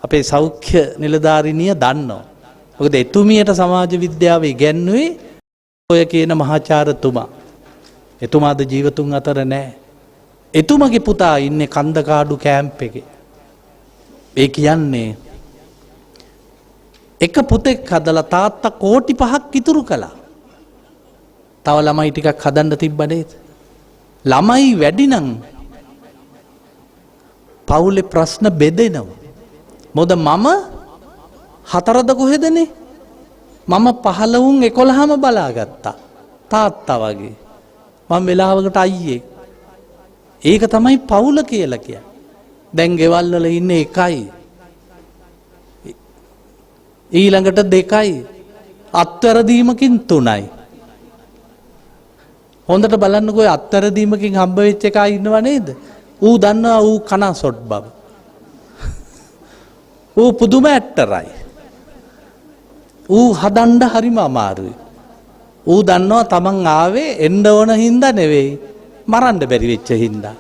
අපේ සෞඛ්‍ය නිලධාරිනිය දන්නවා. මොකද එතුමියට සමාජ විද්‍යාව ඉගැන්වුවේ ඔය කියන මහාචාර්යතුමා. එතුමාද ජීවතුන් අතර නැහැ. එතුමගේ පුතා ඉන්නේ කන්දකාඩු කැම්ප් එකේ. ඒ කියන්නේ එක පුතෙක් හදලා තාත්තා කෝටි 5ක් ඉතුරු කළා. තව ළමයි ටිකක් හදන්න තිබ්බ නේද? ළමයි වැඩි නම් පවුලේ ප්‍රශ්න බෙදෙනවා. මොකද මම 4ද කොහෙදනේ? මම 15 උන් 11ම බලාගත්තා. තාත්තා වගේ. මම වෙලාවකට අයියේ. ඒක තමයි පවුල කියලා කියන්නේ. දැන් ගෙවල් වල ඉන්නේ 1යි. ඊළඟට 2යි. අත්වැරදීමකින් 3යි. හොඳට බලන්නකෝ ඔය අත්වැරදීමකින් හම්බ වෙච්ච එකා ඉන්නව නේද? ඌ දන්නවා ඌ කනසොට් බව. ඌ පුදුම ඇට්ටරයි. ඌ හදන්න හරිම අමාරුයි. ඌ දන්නවා තමන් ආවේ එන්න ඕන හින්දා නෙවෙයි මරන්න බැරි වෙච්ච හින්දා.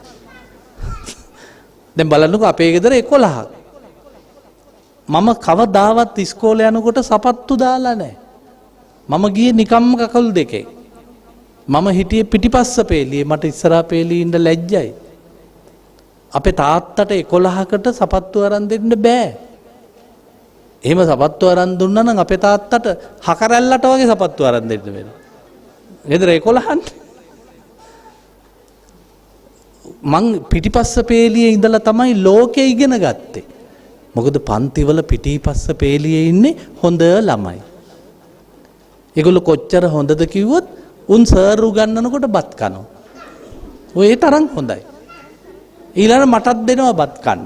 දැන් බලන්නකෝ අපේ ගෙදර 11ක්. මම කවදාවත් ඉස්කෝලේ යනකොට සපත්තු දාලා නැහැ. මම ගියේ නිකම්ම කකුල් දෙකේ. මම හිටියේ පිටිපස්ස පේලියේ මට ඉස්සරහා පේලියේ ඉන්න ලැජ්ජයි. අපේ තාත්තට 11කට සපත්තු අරන් දෙන්න බෑ. එහෙම සපත්තු අරන් දුන්නා නම් අපේ තාත්තට හකරැල්ලට වගේ සපත්තු අරන් දෙන්න වෙනවා. ගෙදර 11න් මං පිටිපස්ස පේලියේ ඉඳලා තමයි ලෝකේ ඉගෙන ගත්තේ. මොකද පන්තිවල පිටිපස්ස පේලියේ ඉන්නේ හොඳ ළමයි. ඒගොල්ලෝ කොච්චර හොඳද කිව්වොත් උන් සර් උගන්නනකොට බත් කනවා. ඔය තරම් හොඳයි. ඊළඟ මටත් දෙනවා බත් කන්න.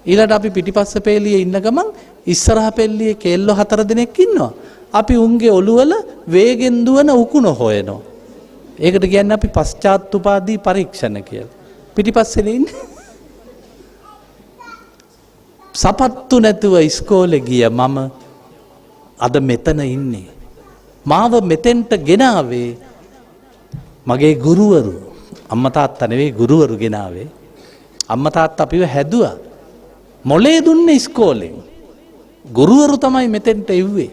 ඊළඟට අපි පිටිපස්ස පේලියේ ඉන්න ගමන් ඉස්සරහ පෙල්ලියේ කෙල්ලෝ 4 දෙනෙක් ඉන්නවා. අපි උන්ගේ ඔළුවල වේගෙන් දුවන උකුණ හොයනවා. ඒකට කියන්නේ අපි පශ්චාත්තුපාදී පරීක්ෂණ කියලා. පිටිපස්සේ ඉන්නේ. සපත්තු නැතුව ඉස්කෝලේ ගිය මම අද මෙතන ඉන්නේ. මාව මෙතෙන්ට ගෙනාවේ මගේ ගුරුවරු. අම්මා තාත්තා නෙවෙයි ගුරුවරු ගෙනාවේ. අම්මා තාත්තා අපිව හැදුවා. මොලේ දුන්නේ ඉස්කෝලෙන්. ගුරුවරු තමයි මෙතෙන්ට එව්වේ.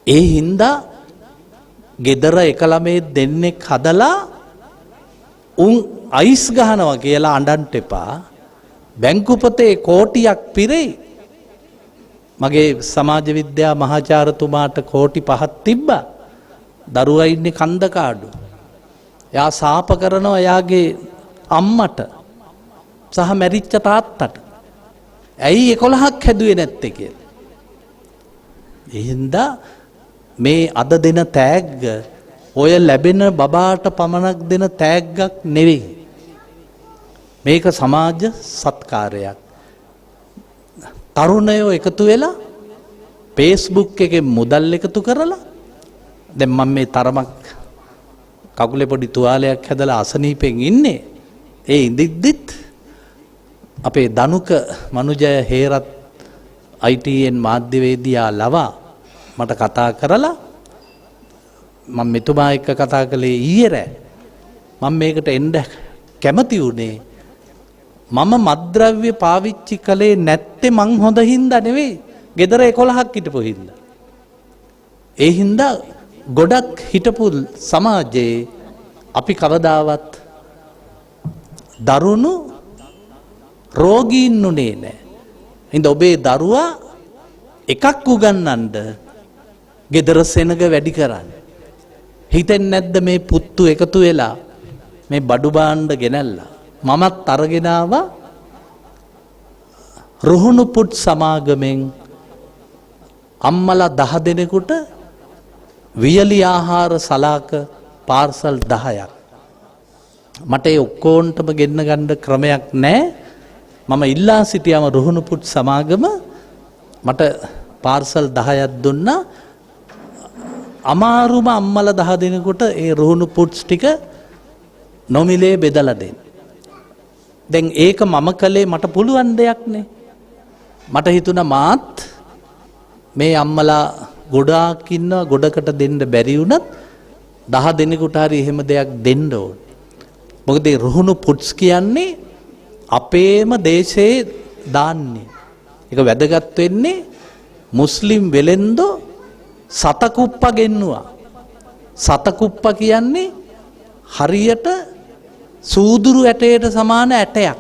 ඒ හින්දා ගෙදර එක ළමේ දෙන්නෙක් හදලා උන් අයිස් ගහනවා කියලා අඬන්න එපා. බැංකු පොතේ කෝටියක් පිරෙයි. මගේ සමාජ විද්‍යා මහාචාර්යතුමාට කෝටි 5ක් තිබ්බා. දරුවා ඉන්නේ කන්දකාඩු. එයා සාප කරනවා එයාගේ අම්මට සහ මැරිච්ච තාත්තට. ඇයි 11ක් හැදුවේ නැත්තේ කියලා. ඒ හින්දා මේ අද දෙන තෑග්ග ඔය ලැබෙන බබාට පමණක් දෙන තෑග්ගක් නෙවෙයි. මේක සමාජ සත්කාරයක්. තරුණයෝ එකතු වෙලා Facebook එකේ මුදල් එකතු කරලා දැන් මම මේ තරමක් කකුලේ පොඩි තුවාලයක් හැදලා අසනීපෙන් ඉන්නේ. ඒ ඉඳිද්දිත් අපේ දනුක මනුජය හේරත් ITN මාධ්‍යවේදියා ලවා මට කතා කරලා මම මෙතුමා එක්ක කතා කළේ ඊයේ රෑ. මම මේකට එන්න කැමති වුණේ මම මත්ද්‍රව්‍ය පාවිච්චි කළේ නැත්තේ මං හොඳ හින්දා නෙවෙයි. ගෙදර 11ක් හිටපු හින්දා. ඒ හින්දා ගොඩක් හිටපු සමාජයේ අපි කවදාවත් දරුණු රෝගීන් නුනේ නැහැ. හින්ද ඔබේ දරුවා එකක් උගන්නන්න ගෙදර සෙනග වැඩි කරන්න. හිතෙන්නේ නැද්ද මේ පුත්තු එකතු වෙලා මේ බඩු බාණ්ඩ ගෙනල්ලා මමත් අරගෙන ආවා රුහුණු පුට් සමාගමෙන් අම්මලා 10 දෙනෙකුට වියලි ආහාර සලාක පාර්සල් 10ක්. මට ඒ ඔක්කොන්ටම ගෙන්න ගන්න ක්‍රමයක් නැහැ. මම ඉල්ලා සිටියම රුහුණු පුට් සමාගම මට පාර්සල් 10ක් දුන්නා. අමාරුම අම්මලා 10 දෙනෙකුට ඒ රුහුණු පුට්ස් ටික නොමිලේ බෙදලා දෙන්න. දැන් ඒක මම කළේ මට පුළුවන් දෙයක් නේ. මට හිතුණා මාත් මේ අම්මලා ගොඩාක් ඉන්නවා ගොඩකට දෙන්න බැරි වුණත් 10 දෙනෙකුට හරි එහෙම දෙයක් දෙන්න ඕන. මොකද ඒ රුහුණු පුට්ස් කියන්නේ අපේම දේශේ දාන්නේ. ඒක වැදගත් වෙන්නේ මුස්ලිම් වෙලෙන්දෝ සතකුප්ප ගෙන්නුවා. සතකුප්ප කියන්නේ හරියට සූදුරු ඇටයට සමාන ඇටයක්.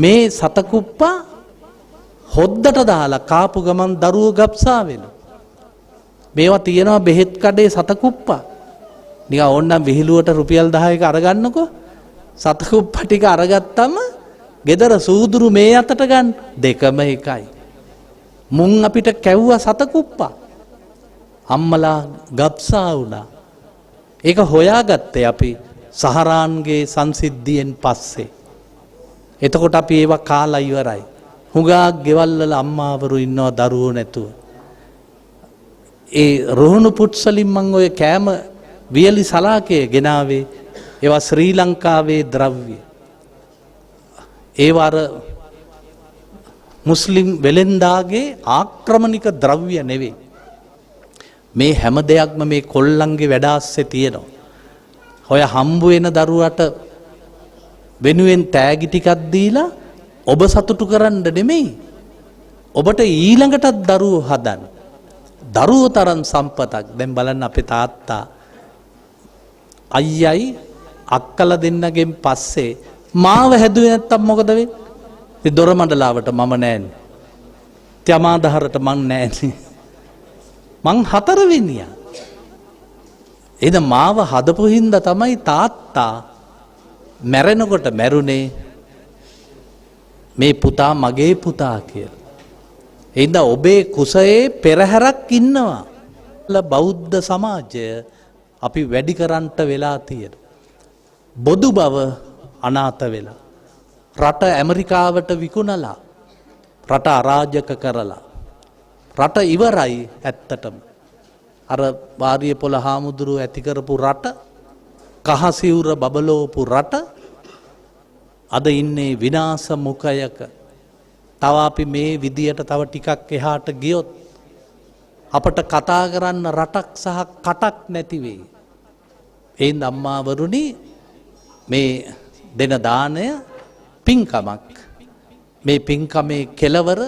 මේ සතකුප්පා හොද්දට දාලා කාපු ගමන් දරුවෝ ගබ්සා වෙනවා. මේවා තියෙනවා බෙහෙත් කඩේ සතකුප්පා. නිකන් ඕන්නම් විහිළුවට රුපියල් 10ක අරගන්නකෝ. සතකුප්පා ටික අරගත්තම ගෙදර සූදුරු මේ අතට ගන්න දෙකම එකයි. මුන් අපිට කැව්වා සතකුප්පා. අම්මලා ගබ්සා වුණා. ඒක හොයාගත්තේ අපි සහරාන්ගේ සංසිද්ධියෙන් පස්සේ. එතකොට අපි ඒවා කාලා ඉවරයි. හුඟක් ගෙවල් වල අම්මාවරු ඉන්නවා දරුවෝ නැතුව. ඒ රෝහණු පුට්සලින් මං ඔය කෑම වියලි සලාකේ ගෙනාවේ ඒවා ශ්‍රී ලංකාවේ ද්‍රව්‍ය. ඒවා අර මුස්ලිම් වෙලෙන්දාගේ ආක්‍රමණික ද්‍රව්‍ය නෙවෙයි. මේ හැම දෙයක්ම මේ කොල්ලන්ගේ වැඩාස්සේ තියෙනවා. ඔය හම්බ වෙන දරුවට වෙනුවෙන් තෑගි ටිකක් දීලා ඔබ සතුටු කරන්න නෙමෙයි. ඔබට ඊළඟටත් දරුවෝ හදන්න. දරුවෝ තරම් සම්පතක්. දැන් බලන්න අපේ තාත්තා අයියයි අක්කලා දෙන්නගෙන් පස්සේ මාව හැදුවේ නැත්තම් මොකද වෙන්නේ? ඉතින් දොරමඩලාවට මම නෑනේ. ත්‍යමාදහරට මං නෑනේ. මං හතරවෙනියා. එහෙනම් මාව හදපු හින්දා තමයි තාත්තා මැරෙනකොට මැරුණේ මේ පුතා මගේ පුතා කියලා. එහෙනම් ඔබේ කුසයේ පෙරහැරක් ඉන්නවා. බෞද්ධ සමාජය අපි වැඩි කරන්ට වෙලා තියෙනවා. බොදු බව අනාථ වෙලා. රට ඇමරිකාවට විකුණලා. රට අරාජක කරලා. රට ඉවරයි ඇත්තටම. අර වාරියපොළ හාමුදුරුව ඇති කරපු රට කහසිවුර බබලෝපු රට අද ඉන්නේ විනාශ මුඛයක. තව අපි මේ විදියට තව ටිකක් එහාට ගියොත් අපට කතා කරන්න රටක් සහ කටක් නැති වෙයි. එහෙනම් අම්මාවරුනි මේ දෙන දාණය පින්කමක්. මේ පින්කමේ කෙලවර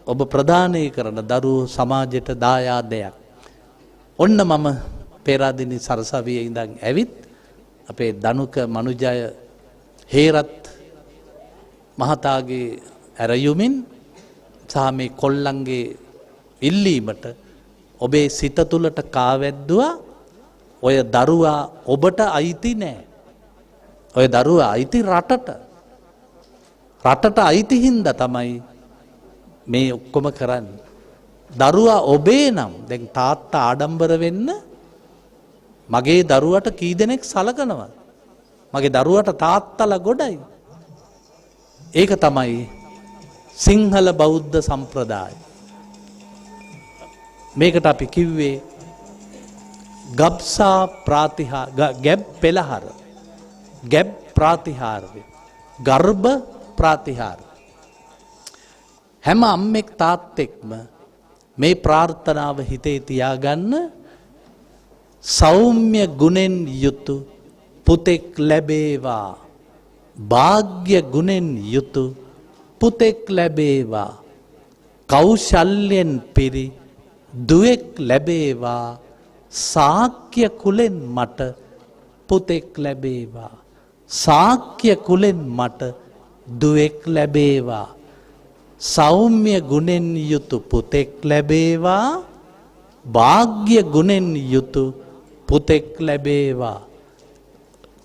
ඔබ ප්‍රදානය කරන දරුවෝ සමාජයට දායාදයක්. ඔන්න මම පේරාදෙණි සරසවියේ ඉඳන් ඇවිත් අපේ දනුක මනුජය හේරත් මහතාගේ ඇරයුමින් සහ මේ කොල්ලන්ගේ ඉල්ලීමට ඔබේ සිත තුළට කාවැද්දුවා ඔය දරුවා ඔබට අයිති නෑ. ඔය දරුවා අයිති රටට. රටට අයිති හින්දා තමයි මේ ඔක්කොම කරන්නේ. දරුවා ඔබේ නම් දැන් තාත්තා ආඩම්බර වෙන්න මගේ දරුවට කී දෙනෙක් සලකනවා. මගේ දරුවට තාත්තලා ගොඩයි. ඒක තමයි සිංහල බෞද්ධ සම්ප්‍රදාය. මේකට අපි කිව්වේ ගබ්සා ප්‍රාතිහාර ගැබ් පෙළහර ගැබ් ප්‍රාතිහාර්ය ගර්භ ප්‍රාතිහාර. හැම අම්මෙක් තාත්තෙක්ම මේ ප්‍රාර්ථනාව හිතේ තියාගන්න සෞම්‍ය ගුණෙන් යුතු පුතෙක් ලැබේවා. භාග්‍ය ගුණෙන් යුතු පුතෙක් ලැබේවා. කෞශල්‍යයෙන් පිරි දුවෙක් ලැබේවා. ශාක්‍ය කුලෙන් මට පුතෙක් ලැබේවා. ශාක්‍ය කුලෙන් මට දුවෙක් ලැබේවා. සෞම්‍ය ගුණෙන් යුතු පුතෙක් ලැබේවා. භාග්‍ය ගුණෙන් යුතු පුතෙක් ලැබේවා.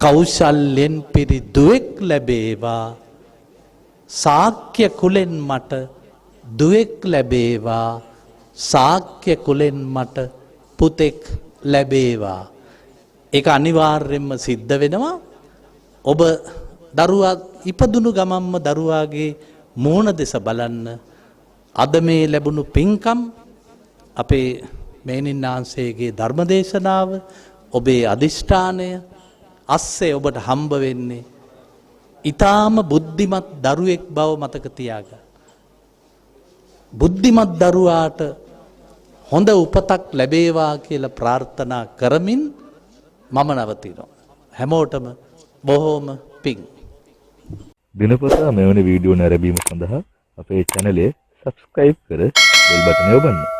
කෞශල්‍යයෙන් පිරි දුවෙක් ලැබේවා. ශාක්‍ය කුලෙන් මට දුවෙක් ලැබේවා. ශාක්‍ය කුලෙන් මට පුතෙක් ලැබේවා. ඒක අනිවාර්යෙන්ම සිද්ධ වෙනවා. ඔබ දරුවා ඉපදුණු ගමන්ම දරුවාගේ මූණ දෙස බලන්න. අද මේ ලැබුණු පින්කම් අපේ මේනින් වහන්සේගේ ධර්මදේශනාව ඔබේ අදිෂ්ඨානය අස්සේ ඔබට හම්බ වෙන්නේ ඊටාම බුද්ධිමත් දරුවෙක් බව මතක තියාගන්න. බුද්ධිමත් දරුවාට හොඳ උපතක් ලැබේවා කියලා ප්‍රාර්ථනා කරමින් මම නවතිනවා. හැමෝටම බොහෝම පිං. දිනපතා මෙවැනි වීඩියෝ නැරඹීම සඳහා අපේ channel එක subscribe කර bell button එක ඔබන්න.